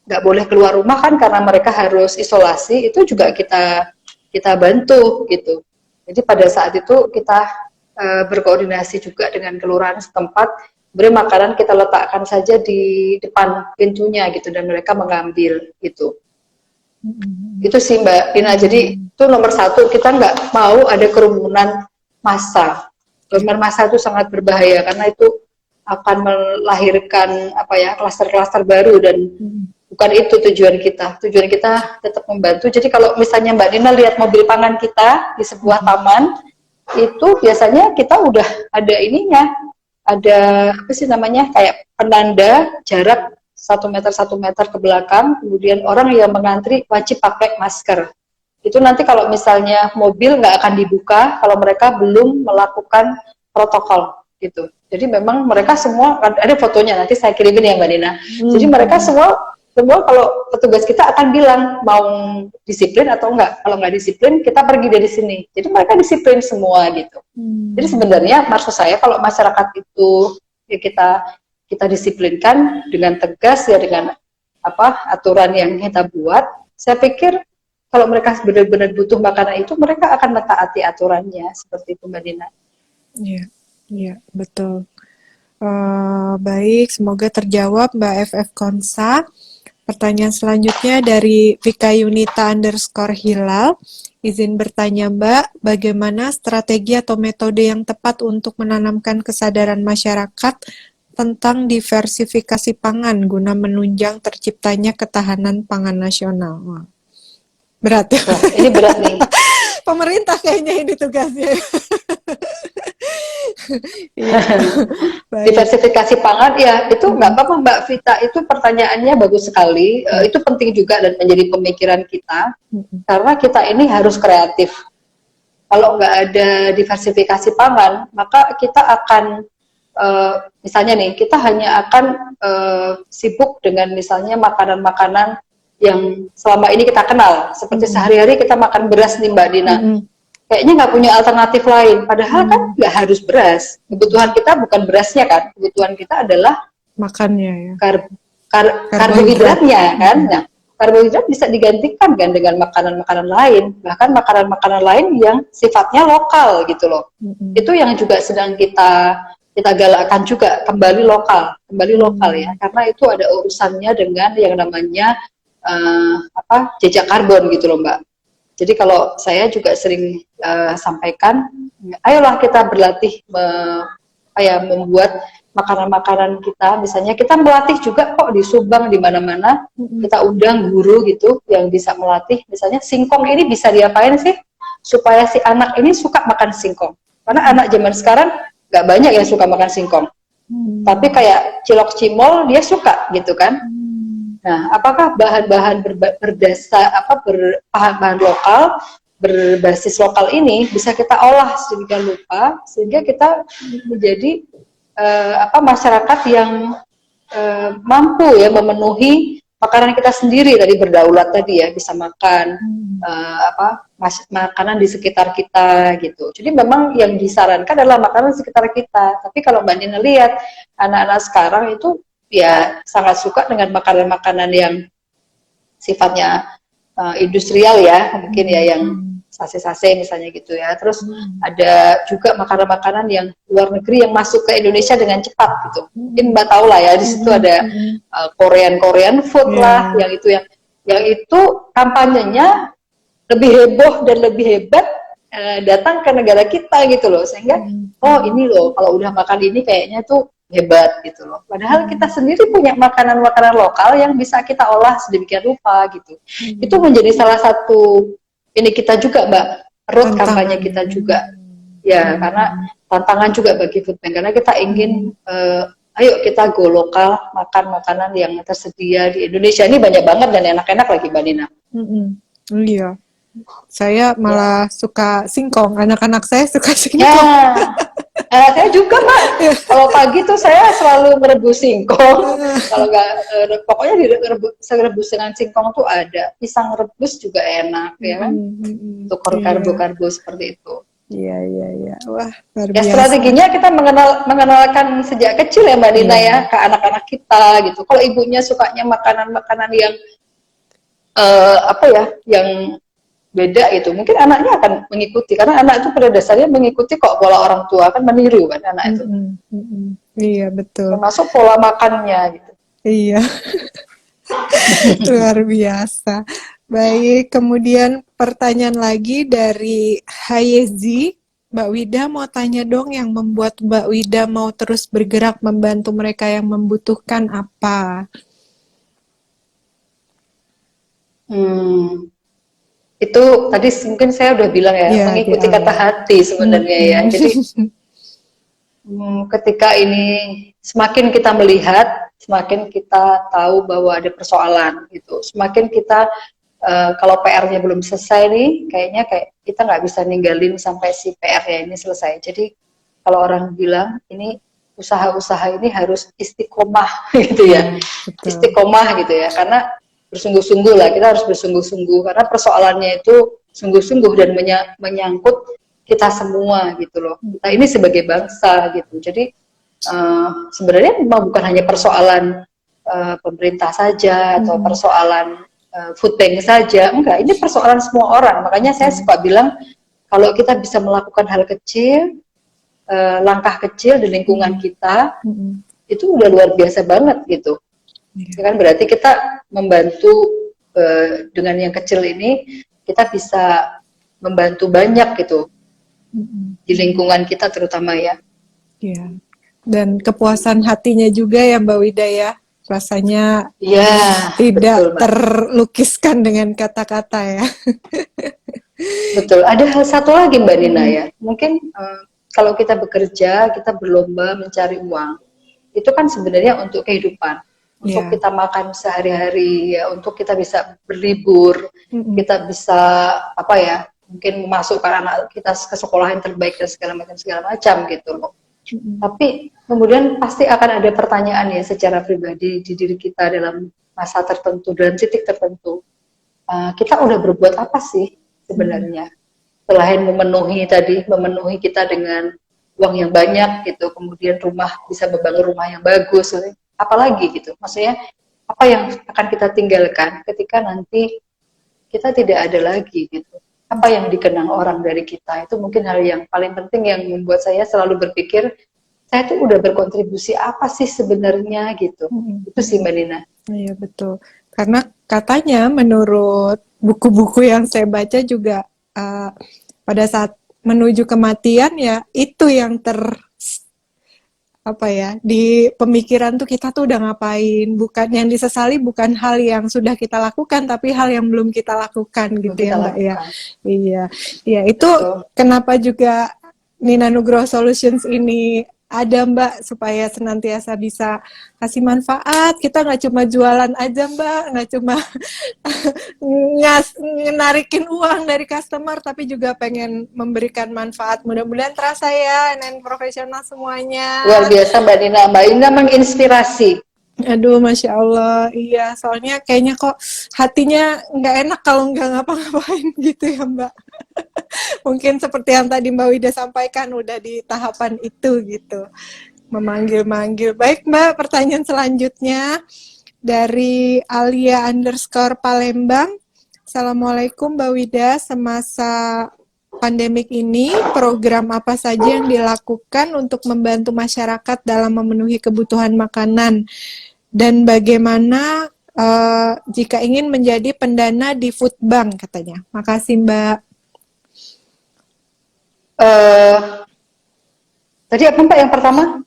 nggak boleh keluar rumah kan karena mereka harus isolasi, itu juga kita bantu gitu. Jadi pada saat itu kita berkoordinasi juga dengan kelurahan setempat. Beri makanan kita letakkan saja di depan pintunya gitu dan mereka mengambil gitu. Itu sih Mbak Dina. Jadi itu nomor satu, kita nggak mau ada kerumunan massa. Kerumunan massa itu sangat berbahaya karena itu akan melahirkan klaster-klaster baru dan bukan itu tujuan kita. Tujuan kita tetap membantu. Jadi kalau misalnya Mbak Dina lihat mobil pangan kita di sebuah taman, itu biasanya kita udah ada ininya. Ada kayak penanda jarak 1 meter ke belakang, kemudian orang yang mengantri wajib pakai masker. Itu nanti kalau misalnya mobil nggak akan dibuka kalau mereka belum melakukan protokol gitu. Jadi memang mereka semua, ada fotonya nanti saya kirimin ya Mbak Nina. Jadi mereka semua kalau petugas kita akan bilang mau disiplin atau enggak. Kalau nggak disiplin kita pergi dari sini. Jadi mereka disiplin semua gitu. Jadi sebenarnya maksud saya kalau masyarakat itu ya kita kita disiplinkan dengan tegas ya, dengan aturan yang kita buat, saya pikir kalau mereka benar-benar butuh makanan itu, mereka akan mentaati aturannya, seperti itu Mbak Dina. Iya, iya, betul. Baik, semoga terjawab Mbak FF Konsa. Pertanyaan selanjutnya dari Vika Yunita _Hilal. Izin bertanya Mbak, bagaimana strategi atau metode yang tepat untuk menanamkan kesadaran masyarakat tentang diversifikasi pangan guna menunjang terciptanya ketahanan pangan nasional? Wah, berat ya. Wah, ini berat nih. Pemerintah kayaknya ini tugasnya. Diversifikasi pangan ya, itu nggak apa-apa Mbak Vita, itu pertanyaannya bagus sekali. Itu penting juga dan menjadi pemikiran kita, karena kita ini harus kreatif. Kalau nggak ada diversifikasi pangan, maka kita akan misalnya nih, kita hanya akan sibuk dengan misalnya makanan-makanan yang selama ini kita kenal, seperti sehari-hari kita makan beras nih Mbak Dina. Kayaknya nggak punya alternatif lain, padahal kan nggak harus beras. Kebutuhan kita bukan berasnya kan, kebutuhan kita adalah makannya ya, karbohidratnya kan. Nah, karbohidrat bisa digantikan kan dengan makanan-makanan lain, bahkan makanan-makanan lain yang sifatnya lokal gitu loh. Itu yang juga sedang kita galakkan juga, kembali lokal ya, karena itu ada urusannya dengan yang namanya jejak karbon gitu loh Mbak. Jadi kalau saya juga sering sampaikan, ayolah kita berlatih membuat makanan-makanan kita. Misalnya kita melatih juga kok di Subang, di mana-mana kita undang guru gitu yang bisa melatih. Misalnya singkong ini bisa diapain sih supaya si anak ini suka makan singkong? Karena anak zaman sekarang nggak banyak yang suka makan singkong. Tapi kayak cilok cimol dia suka gitu kan. Nah, apakah bahan-bahan bahan lokal, berbasis lokal ini bisa kita olah sedemikian rupa sehingga kita menjadi masyarakat yang mampu ya memenuhi makanan kita sendiri, tadi berdaulat tadi ya, bisa makan makanan di sekitar kita gitu. Jadi memang yang disarankan adalah makanan di sekitar kita. Tapi kalau Mbak Nina lihat anak-anak sekarang itu ya sangat suka dengan makanan-makanan yang sifatnya industrial ya, mungkin ya, yang sase-sase misalnya gitu ya. Terus ada juga makanan-makanan yang luar negeri yang masuk ke Indonesia dengan cepat gitu. Mungkin Mbak tahu lah ya, di situ ada Korean food lah, yang itu kampanyenya lebih heboh dan lebih hebat datang ke negara kita gitu loh, sehingga oh ini loh kalau udah makan ini kayaknya tuh hebat gitu loh. Padahal kita sendiri punya makanan-makanan lokal yang bisa kita olah sedemikian rupa gitu. Itu menjadi salah satu ini kita juga Mbak, perut kampanye kita juga. Ya, karena tantangan juga bagi Food Bank, karena kita ingin ayo kita go lokal, makan makanan yang tersedia di Indonesia ini banyak banget dan enak-enak lagi Mbak Nina. Iya. Saya malah suka singkong, anak-anak saya suka singkong. Saya juga Mbak, kalau pagi tuh saya selalu merebus singkong. Kalau nggak, pokoknya rebus dengan singkong tuh ada. Pisang rebus juga enak ya kan, untuk karbo-karbo seperti itu. Iya. Wah, luar biasa. Ya strateginya kita mengenalkan sejak kecil ya Mbak Nina ya, ke anak-anak kita gitu. Kalau ibunya sukanya makanan-makanan yang yang beda itu, mungkin anaknya akan mengikuti, karena anak itu pada dasarnya mengikuti kok pola orang tua, kan meniru kan anak itu. Iya betul. Termasuk pola makannya gitu. Iya. Luar biasa. Baik, kemudian pertanyaan lagi dari Hayezi. Mbak Wida mau tanya dong, yang membuat Mbak Wida mau terus bergerak membantu mereka yang membutuhkan apa? Itu tadi mungkin saya udah bilang ya, mengikuti kata hati sebenarnya ya. Jadi ketika ini semakin kita melihat, semakin kita tahu bahwa ada persoalan gitu, semakin kita kalau PR-nya belum selesai nih, kayaknya kita nggak bisa ninggalin sampai si PR-nya ini selesai. Jadi kalau orang bilang ini usaha-usaha ini harus istiqomah gitu ya, istiqomah gitu ya, karena bersungguh-sungguh lah, kita harus bersungguh-sungguh karena persoalannya itu sungguh-sungguh dan menyangkut kita semua gitu loh. Kita ini sebagai bangsa gitu. Jadi sebenarnya memang bukan hanya persoalan pemerintah saja atau persoalan food bank saja, enggak, ini persoalan semua orang. Makanya saya suka bilang kalau kita bisa melakukan hal kecil, langkah kecil di lingkungan kita, itu udah luar biasa banget gitu. Ya kan, berarti kita membantu dengan yang kecil ini, kita bisa membantu banyak gitu di lingkungan kita terutama ya. Iya. Dan kepuasan hatinya juga ya Mbak Wida ya, rasanya Ya, tidak betul, Mbak. terlukiskan dengan kata-kata ya. Betul. Ada hal satu lagi Mbak Nina ya, mungkin kalau kita bekerja, kita berlomba mencari uang, itu kan sebenarnya untuk kehidupan, untuk kita makan sehari-hari, ya, untuk kita bisa berlibur, kita bisa apa ya, mungkin memasukkan anak kita ke sekolah yang terbaik dan segala macam gitu loh. Tapi kemudian pasti akan ada pertanyaan ya secara pribadi di diri kita dalam masa tertentu, dalam titik tertentu. Kita udah berbuat apa sih sebenarnya? Selain memenuhi kita dengan uang yang banyak gitu, kemudian bisa membangun rumah yang bagus, apalagi gitu. Maksudnya apa yang akan kita tinggalkan ketika nanti kita tidak ada lagi gitu. Apa yang dikenang orang dari kita, itu mungkin hal yang paling penting yang membuat saya selalu berpikir, saya tuh udah berkontribusi apa sih sebenarnya gitu. Itu sih Mbak Nina. Iya betul, karena katanya menurut buku-buku yang saya baca juga pada saat menuju kematian ya itu yang di pemikiran tuh kita tuh udah ngapain, bukan yang disesali, bukan hal yang sudah kita lakukan tapi hal yang belum kita lakukan gitu ya Mbak ya. Iya itu betul. Kenapa juga Nina Nugroho Solutions ini ada Mbak, supaya senantiasa bisa kasih manfaat. Kita nggak cuma jualan aja Mbak, nggak cuma narikin uang dari customer, tapi juga pengen memberikan manfaat. Mudah-mudahan terasa ya, NN profesional semuanya. Luar biasa Mbak Nina. Mbak Nina menginspirasi. Aduh, Masya Allah, iya. Soalnya kayaknya kok hatinya nggak enak kalau nggak ngapa-ngapain gitu ya Mbak. Mungkin seperti yang tadi Mbak Wida sampaikan, udah di tahapan itu gitu. Memanggil-manggil. Baik Mbak, pertanyaan selanjutnya dari Alia_Palembang. Assalamualaikum Mbak Wida, semasa pandemik ini program apa saja yang dilakukan untuk membantu masyarakat dalam memenuhi kebutuhan makanan, dan bagaimana jika ingin menjadi pendana di food bank katanya. Makasih Mbak. Tadi apa Mbak yang pertama?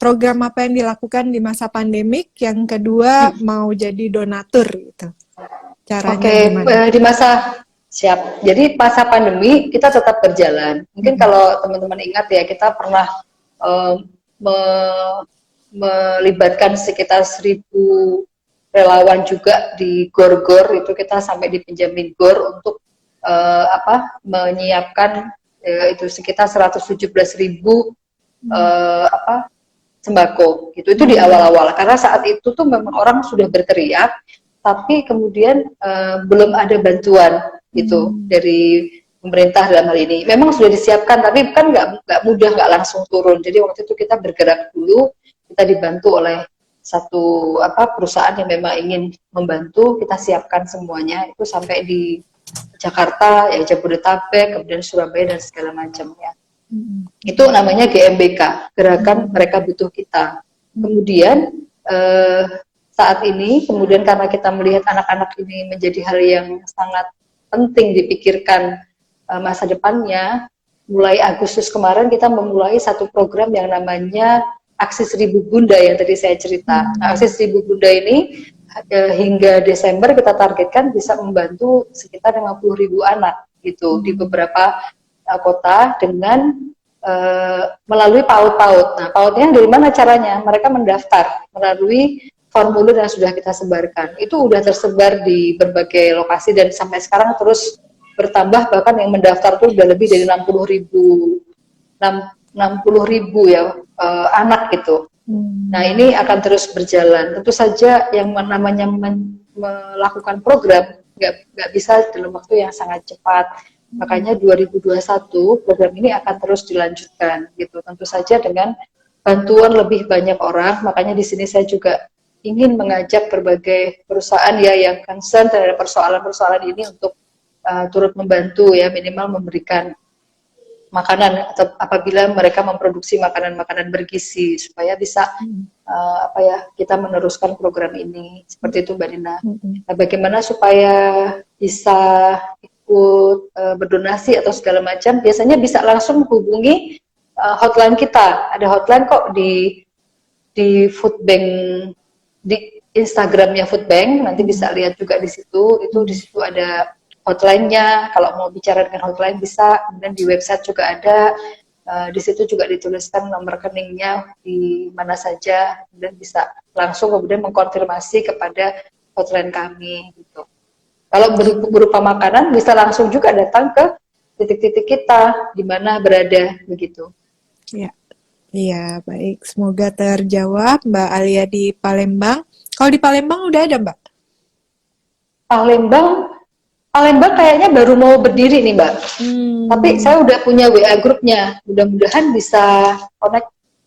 Program apa yang dilakukan di masa pandemik, yang kedua mau jadi donatur gitu. Caranya gimana? Di masa siap. Jadi masa pandemi kita tetap berjalan. Mungkin kalau teman-teman ingat ya, kita pernah melibatkan sekitar 1.000 relawan juga di gor-gor, itu kita sampai dipinjamin gor untuk menyiapkan itu sekitar 117.000 sembako gitu. Itu di awal-awal, karena saat itu tuh memang orang sudah berteriak, tapi kemudian belum ada bantuan gitu dari pemerintah dalam hal ini. Memang sudah disiapkan, tapi kan nggak mudah, nggak langsung turun. Jadi waktu itu kita bergerak dulu, kita dibantu oleh satu perusahaan yang memang ingin membantu. Kita siapkan semuanya itu sampai di Jakarta, ya Jabodetabek, kemudian Surabaya dan segala macam ya. Itu namanya GMBK, Gerakan Mereka Butuh Kita. Kemudian saat ini, kemudian karena kita melihat anak-anak ini menjadi hal yang sangat penting dipikirkan masa depannya, mulai Agustus kemarin kita memulai satu program yang namanya Aksi 1000 Bunda yang tadi saya cerita. Nah, Aksi 1000 Bunda ini hingga Desember kita targetkan bisa membantu sekitar 50.000 anak gitu di beberapa kota dengan melalui PAUD. Nah, PAUD-nya dari mana caranya? Mereka mendaftar melalui formulir yang sudah kita sebarkan. Itu udah tersebar di berbagai lokasi dan sampai sekarang terus bertambah, bahkan yang mendaftar itu udah lebih dari 60.000 ya anak gitu. Nah, ini akan terus berjalan. Tentu saja yang namanya melakukan program nggak bisa dalam waktu yang sangat cepat. Makanya 2021 program ini akan terus dilanjutkan gitu. Tentu saja dengan bantuan lebih banyak orang. Makanya di sini saya juga ingin mengajak berbagai perusahaan ya yang concern terhadap persoalan-persoalan ini untuk turut membantu ya, minimal memberikan makanan atau apabila mereka memproduksi makanan-makanan bergizi supaya bisa kita meneruskan program ini seperti itu Mbak Dina. Nah, bagaimana supaya bisa ikut berdonasi atau segala macam, biasanya bisa langsung hubungi hotline kita. Ada hotline kok di Food Bank, di Instagramnya Food Bank, nanti bisa lihat juga di situ. Itu di situ ada hotline-nya. Kalau mau bicara dengan hotline bisa. Kemudian di website juga ada. Di situ juga dituliskan nomor rekeningnya di mana saja. Kemudian bisa langsung kemudian mengkonfirmasi kepada hotline kami. Gitu. Kalau berupa makanan bisa langsung juga datang ke titik-titik kita di mana berada begitu. Ya. Iya, baik. Semoga terjawab Mbak Alia di Palembang. Kalau di Palembang udah ada, Mbak? Palembang kayaknya baru mau berdiri nih, Mbak. Tapi saya udah punya WA grupnya. Mudah-mudahan bisa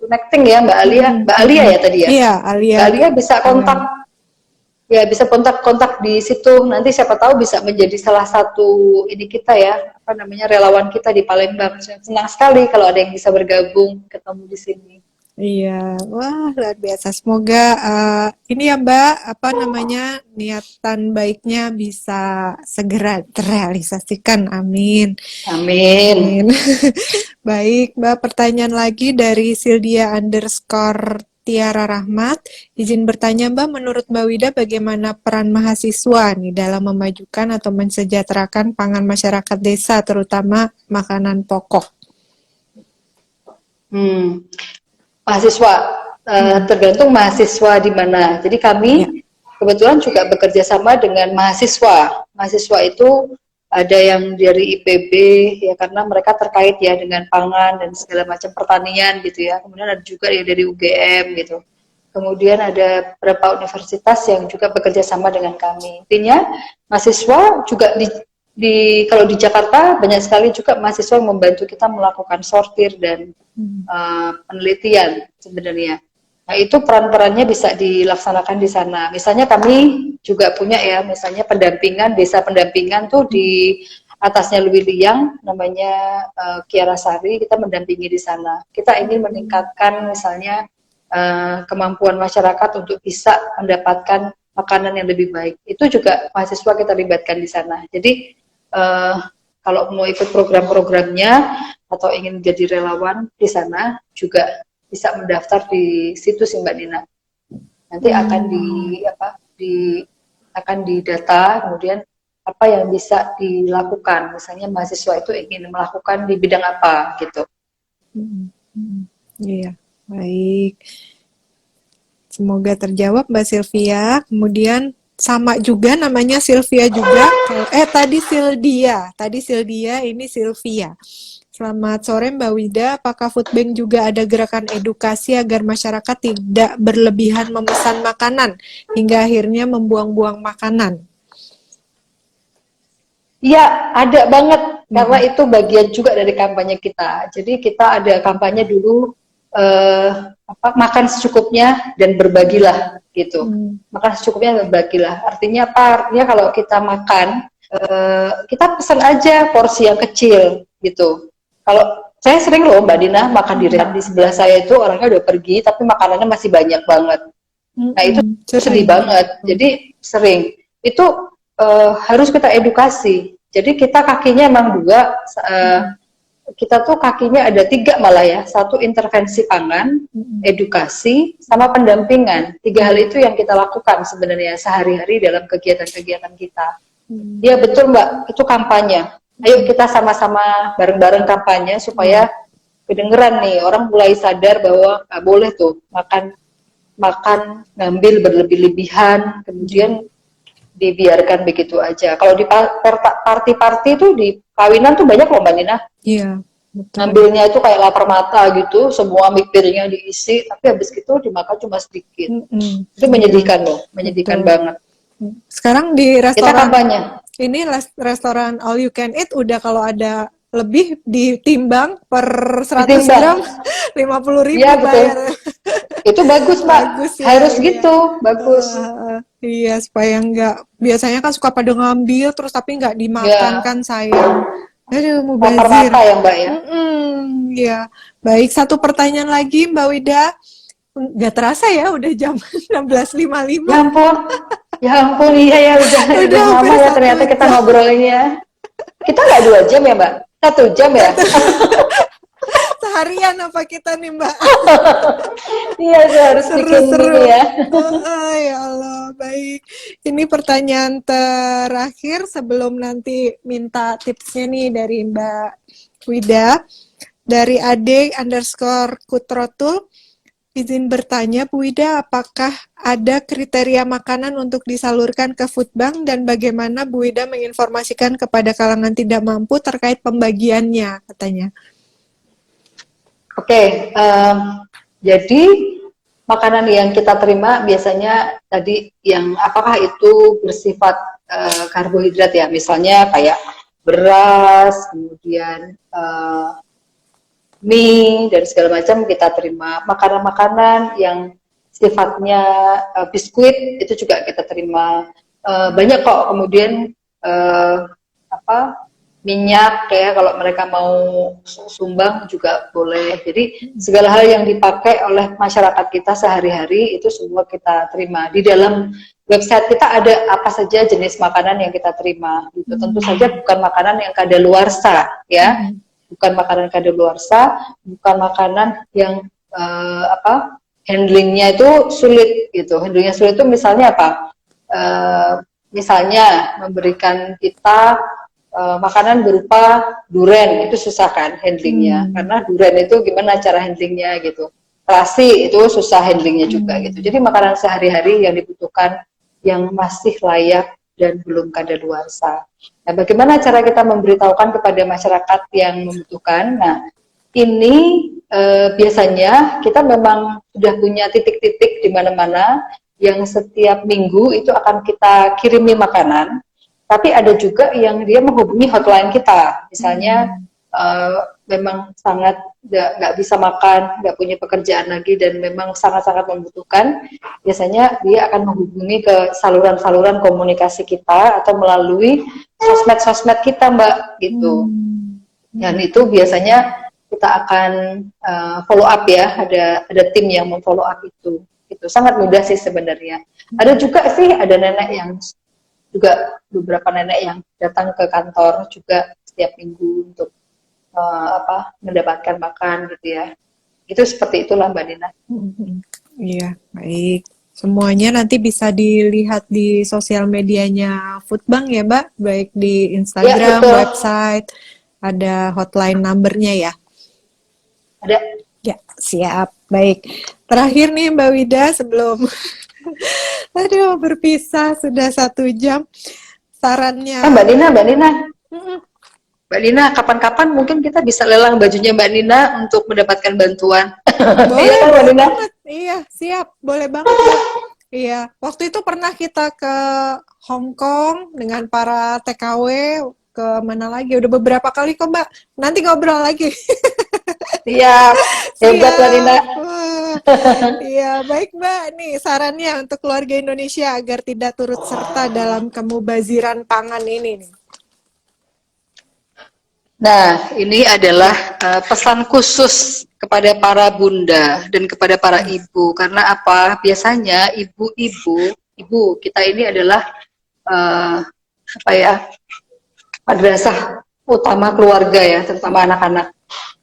connecting ya, Mbak Alia. Mbak Alia ya tadi ya? Iya, Alia. Mbak Alia bisa kontak. Ya, bisa kontak di situ. Nanti siapa tahu bisa menjadi salah satu ini kita ya, relawan kita di Palembang. Senang sekali kalau ada yang bisa bergabung, ketemu di sini. Iya, wah luar biasa. Semoga ini ya Mbak, niatan baiknya bisa segera terrealisasikan. Amin. Amin. Baik, Mbak, pertanyaan lagi dari Sildia_Tiara Rahmat. Izin bertanya Mbak, menurut Mbak Wida bagaimana peran mahasiswa nih dalam memajukan atau mensejahterakan pangan masyarakat desa, terutama makanan pokok? Mahasiswa, tergantung mahasiswa di mana. Jadi kami kebetulan juga bekerja sama dengan mahasiswa. Mahasiswa itu ada yang dari IPB ya karena mereka terkait ya dengan pangan dan segala macam pertanian gitu ya. Kemudian ada juga yang dari UGM gitu. Kemudian ada beberapa universitas yang juga bekerja sama dengan kami. Intinya mahasiswa juga kalau di Jakarta banyak sekali juga mahasiswa yang membantu kita melakukan sortir dan penelitian sebenarnya. Nah itu peran-perannya bisa dilaksanakan di sana. Misalnya kami juga punya ya, misalnya desa pendampingan tuh di atasnya Luwiliang, namanya Kiara Sari, kita mendampingi di sana. Kita ingin meningkatkan misalnya kemampuan masyarakat untuk bisa mendapatkan makanan yang lebih baik. Itu juga mahasiswa kita libatkan di sana. Jadi kalau mau ikut program-programnya atau ingin jadi relawan di sana juga bisa mendaftar di situs Mbak Dina. Nanti akan didata, kemudian apa yang bisa dilakukan. Misalnya mahasiswa itu ingin melakukan di bidang apa gitu. Iya, baik. Semoga terjawab Mbak Sylvia. Kemudian sama juga namanya Sylvia juga. Tadi Sildia, ini Sylvia. Selamat sore Mbak Wida, apakah Food Bank juga ada gerakan edukasi agar masyarakat tidak berlebihan memesan makanan hingga akhirnya membuang-buang makanan? Iya, ada banget, karena itu bagian juga dari kampanye kita. Jadi kita ada kampanye dulu, makan secukupnya dan berbagilah, gitu. Makan secukupnya dan berbagilah. Artinya apa? Artinya kalau kita makan, kita pesan aja porsi yang kecil, gitu. Kalau saya sering loh Mbak Dina makan di sebelah saya itu orangnya udah pergi tapi makanannya masih banyak banget. Nah itu sedih banget. Jadi sering itu harus kita edukasi. Jadi kita kakinya emang dua. Kita tuh kakinya ada 3 malah ya. 1 intervensi pangan, edukasi, sama pendampingan. 3 hal itu yang kita lakukan sebenarnya sehari-hari dalam kegiatan-kegiatan kita. Ya betul Mbak, itu kampanye. Ayo kita sama-sama bareng-bareng kampanye supaya kedengeran nih, orang mulai sadar bahwa nggak boleh tuh makan ngambil berlebih-lebihan, kemudian dibiarkan begitu aja. Kalau di party-party itu di kawinan tuh banyak loh Mbak Nina. Iya. Betul. Ngambilnya itu kayak lapar mata gitu, semua piringnya diisi, tapi habis itu dimakan cuma sedikit. Itu menyedihkan loh, menyedihkan banget. Sekarang di restoran, kita kampanye. Ini restoran all you can eat udah kalau ada lebih ditimbang per 100 gram Ditimbang. 50.000 Iya betul. bayar. Itu bagus Mbak. Bagus ya, Harus iya. gitu, bagus. Iya, supaya nggak, biasanya kan suka pada ngambil terus tapi nggak dimakan Ya, kan, sayang. Aduh, lapar mubazir. mata ya Mbak ya. Ya. Baik, satu pertanyaan lagi Mbak Wida. Nggak terasa ya, udah jam 16.55. Ya ampun, ya ampun, iya ya udah Udah hampir lama ya satu ternyata kita jam. ngobrolnya. Kita nggak 2 jam ya Mbak? 1 jam ya? Seharian apa kita nih Mbak? Iya, saya harus bikin ini Seru-seru. ya. Ya Allah, baik. Ini pertanyaan terakhir sebelum nanti minta tipsnya nih dari Mbak Wida. Dari ade_kutrotul, izin bertanya Bu Wida, apakah ada kriteria makanan untuk disalurkan ke food bank dan bagaimana Bu Wida menginformasikan kepada kalangan tidak mampu terkait pembagiannya, katanya. Oke, jadi makanan yang kita terima biasanya tadi yang apakah itu bersifat karbohidrat ya, misalnya kayak beras, kemudian mie dan segala macam kita terima. Makanan-makanan yang sifatnya biskuit itu juga kita terima. Banyak kok kemudian apa minyak kayak kalau mereka mau sumbang juga boleh. Jadi segala hal yang dipakai oleh masyarakat kita sehari-hari itu semua kita terima. Di dalam website kita ada apa saja jenis makanan yang kita terima. Gitu. Tentu saja bukan makanan yang kadaluarsa ya. Bukan makanan kadaluarsa, bukan makanan yang handlingnya itu sulit gitu. Handlingnya sulit itu misalnya apa? Misalnya memberikan kita makanan berupa duren, itu susah kan handlingnya, karena duren itu gimana cara handlingnya gitu. Terasi itu susah handlingnya juga gitu. Jadi makanan sehari-hari yang dibutuhkan yang masih layak dan belum kadaluarsa. Nah, bagaimana cara kita memberitahukan kepada masyarakat yang membutuhkan? Nah, ini biasanya kita memang sudah punya titik-titik di mana-mana yang setiap minggu itu akan kita kirimi makanan. Tapi ada juga yang dia menghubungi hotline kita, misalnya memang sangat nggak bisa makan, nggak punya pekerjaan lagi dan memang sangat-sangat membutuhkan, biasanya dia akan menghubungi ke saluran-saluran komunikasi kita atau melalui sosmed-sosmed kita Mbak gitu. Dan itu biasanya kita akan follow up ya, ada tim yang memfollow up itu. Itu sangat mudah sih sebenarnya. Ada juga sih ada nenek yang juga beberapa nenek yang datang ke kantor juga setiap minggu untuk mendapatkan makan gitu ya. Itu seperti itulah Mbak Dina. Iya, baik. Semuanya nanti bisa dilihat di sosial medianya Foodbank ya, Mbak, baik di Instagram, Ya, website, ada hotline numbernya ya. Ada. Ya, siap. Baik. Terakhir nih Mbak Wida sebelum aduh berpisah sudah 1 jam. Sarannya. Mbak Nina, kapan-kapan mungkin kita bisa lelang bajunya Mbak Nina untuk mendapatkan bantuan. Boleh, Iya kan Mbak boleh Nina? banget. Iya, siap. Boleh banget, Mbak. Iya, waktu itu pernah kita ke Hong Kong dengan para TKW, ke mana lagi? Udah beberapa kali kok, Mbak. Nanti ngobrol lagi. Siap. Hebat Mbak Nina. Iya, baik Mbak. Nih sarannya untuk keluarga Indonesia agar tidak turut serta dalam kemubaziran pangan ini nih. Nah, ini adalah pesan khusus kepada para bunda dan kepada para ibu. Karena apa? Biasanya ibu kita ini adalah madrasah utama keluarga ya, terutama anak-anak.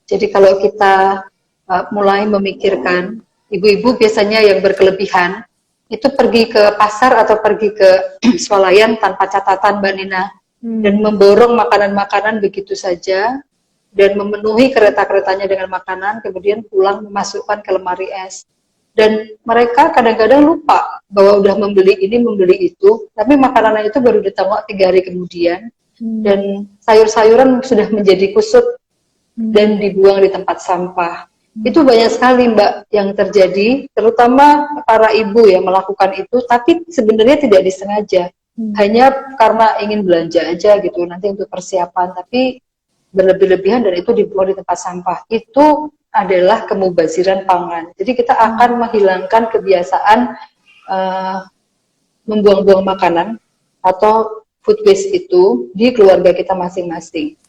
Jadi kalau kita mulai memikirkan, ibu-ibu biasanya yang berkelebihan, itu pergi ke pasar atau pergi ke swalayan tanpa catatan Mbak Nina. Dan memborong makanan-makanan begitu saja dan memenuhi kereta-keretanya dengan makanan, kemudian pulang memasukkan ke lemari es. Dan mereka kadang-kadang lupa bahwa udah membeli ini, membeli itu, tapi makanan itu baru ditengok 3 hari kemudian, dan sayur-sayuran sudah menjadi kusut dan dibuang di tempat sampah. Itu banyak sekali Mbak yang terjadi, terutama para ibu yang melakukan itu, tapi sebenarnya tidak disengaja. hanya karena ingin belanja aja gitu nanti untuk persiapan, tapi berlebih-lebihan dan itu dibuang di tempat sampah, itu adalah kemubaziran pangan. Jadi kita akan menghilangkan kebiasaan membuang-buang makanan atau food waste itu di keluarga kita masing-masing.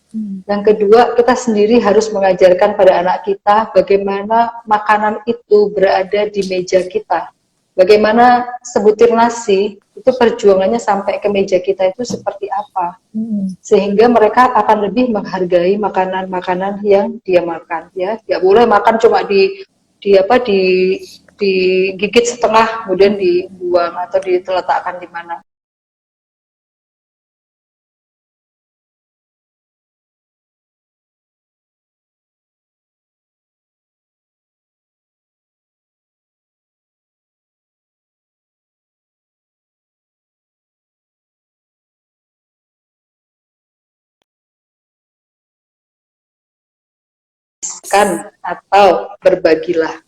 Yang kedua, kita sendiri harus mengajarkan pada anak kita bagaimana makanan itu berada di meja kita. Bagaimana sebutir nasi itu perjuangannya sampai ke meja kita itu seperti apa. Sehingga mereka akan lebih menghargai makanan-makanan yang dia makan, ya. Tidak boleh makan cuma digigit setengah kemudian dibuang atau diteletakkan di mana. Atau berbagilah.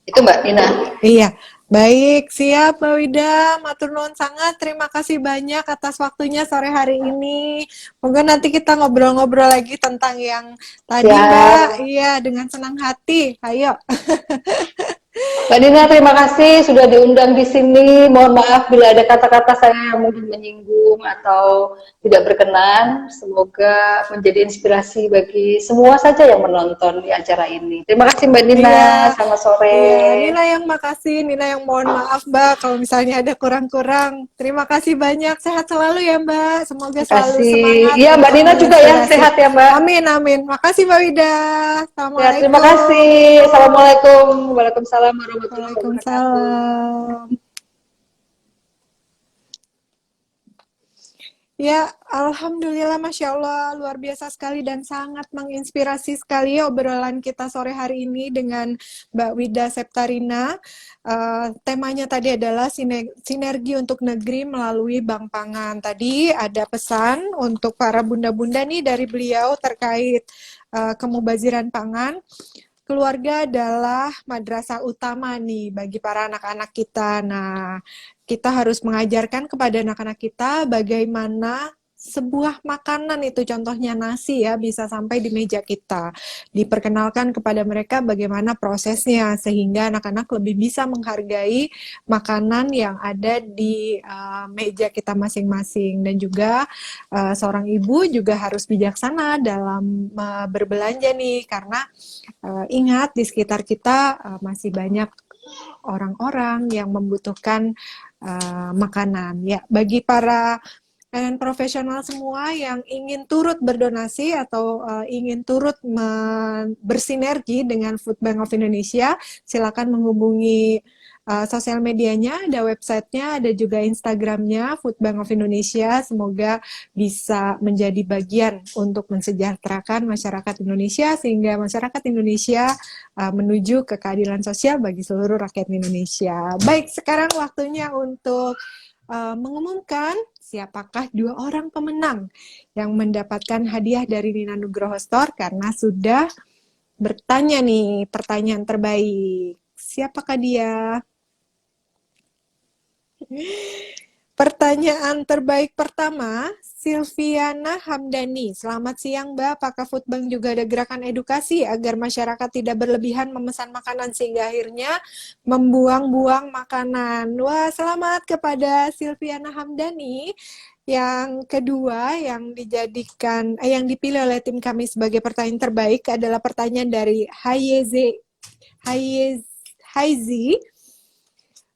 Itu Mbak Nina. Iya, baik, siap Mbak Wida. Matur nuwun sangat, terima kasih banyak atas waktunya sore hari ini. Moga nanti kita ngobrol-ngobrol lagi tentang yang tadi Mbak. Iya, dengan senang hati. Ayo. Mbak Nina, terima kasih sudah diundang di sini. Mohon maaf bila ada kata-kata saya yang mungkin menyinggung atau tidak berkenan. Semoga menjadi inspirasi bagi semua saja yang menonton di acara ini. Terima kasih Mbak Nina. Iya, selamat sore. Iya, Nina yang makasih, Nina yang mohon maaf Mbak kalau misalnya ada kurang-kurang. Terima kasih banyak. Sehat selalu ya Mbak. Semoga selalu semangat. Iya, Mbak Nina juga ya, sehat ya Mbak. Amin, amin. Makasih Mbak Wida. Assalamualaikum. Ya, terima kasih. Assalamualaikum. Waalaikumsalam warahmatullahi wabarakatuh. Waalaikumsalam. Ya, alhamdulillah, Masya Allah, luar biasa sekali dan sangat menginspirasi sekali obrolan kita sore hari ini dengan Mbak Wida Septarina. Temanya tadi adalah sinergi untuk negeri melalui Bank Pangan. Tadi ada pesan untuk para bunda-bunda nih dari beliau terkait kemubaziran pangan. Keluarga adalah madrasah utama nih bagi para anak-anak kita. Nah, kita harus mengajarkan kepada anak-anak kita bagaimana sebuah makanan itu, contohnya nasi ya, bisa sampai di meja kita. Diperkenalkan kepada mereka bagaimana prosesnya, sehingga anak-anak lebih bisa menghargai makanan yang ada di meja kita masing-masing. Dan juga seorang ibu juga harus bijaksana dalam berbelanja nih, karena ingat di sekitar kita masih banyak orang-orang yang membutuhkan makanan. Ya, bagi para profesional semua yang ingin turut berdonasi atau ingin turut bersinergi dengan Food Bank of Indonesia, silakan menghubungi sosial medianya, ada websitenya, ada juga Instagramnya Food Bank of Indonesia. Semoga bisa menjadi bagian untuk mensejahterakan masyarakat Indonesia, sehingga masyarakat Indonesia menuju ke keadilan sosial bagi seluruh rakyat Indonesia. Baik, sekarang waktunya untuk mengumumkan siapakah 2 orang pemenang yang mendapatkan hadiah dari Nina Nugroho Store, karena sudah bertanya nih pertanyaan terbaik. Siapakah dia? Pertanyaan terbaik pertama, Silviana Hamdani. Selamat siang Mbak, apakah Foodbank juga ada gerakan edukasi agar masyarakat tidak berlebihan memesan makanan sehingga akhirnya membuang-buang makanan? Wah, selamat kepada Silviana Hamdani. Yang kedua yang dipilih oleh tim kami sebagai pertanyaan terbaik adalah pertanyaan dari Haizi.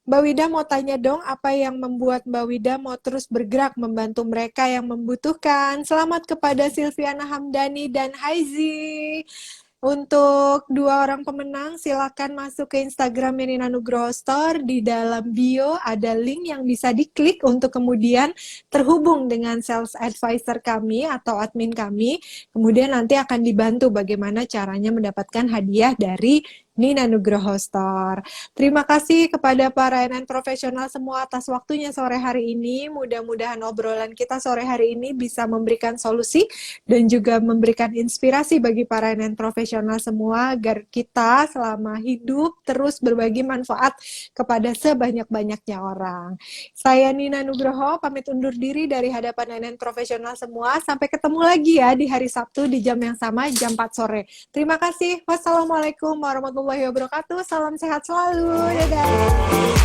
Mbak Wida mau tanya dong, apa yang membuat Mbak Wida mau terus bergerak membantu mereka yang membutuhkan? Selamat kepada Silviana Hamdani dan Haizi. Untuk 2 orang pemenang, silakan masuk ke Instagram Nina Nugroho Store. Di dalam bio ada link yang bisa diklik untuk kemudian terhubung dengan sales advisor kami atau admin kami. Kemudian nanti akan dibantu bagaimana caranya mendapatkan hadiah dari Nina Nugroho Store. Terima kasih kepada para NN profesional semua atas waktunya sore hari ini. Mudah-mudahan obrolan kita sore hari ini bisa memberikan solusi dan juga memberikan inspirasi bagi para NN profesional semua agar kita selama hidup terus berbagi manfaat kepada sebanyak-banyaknya orang. Saya Nina Nugroho pamit undur diri dari hadapan NN profesional semua. Sampai ketemu lagi ya di hari Sabtu di jam yang sama, jam 4 sore. Terima kasih. Wassalamualaikum warahmatullahi wabarakatuh. Salam sehat selalu. Dadah.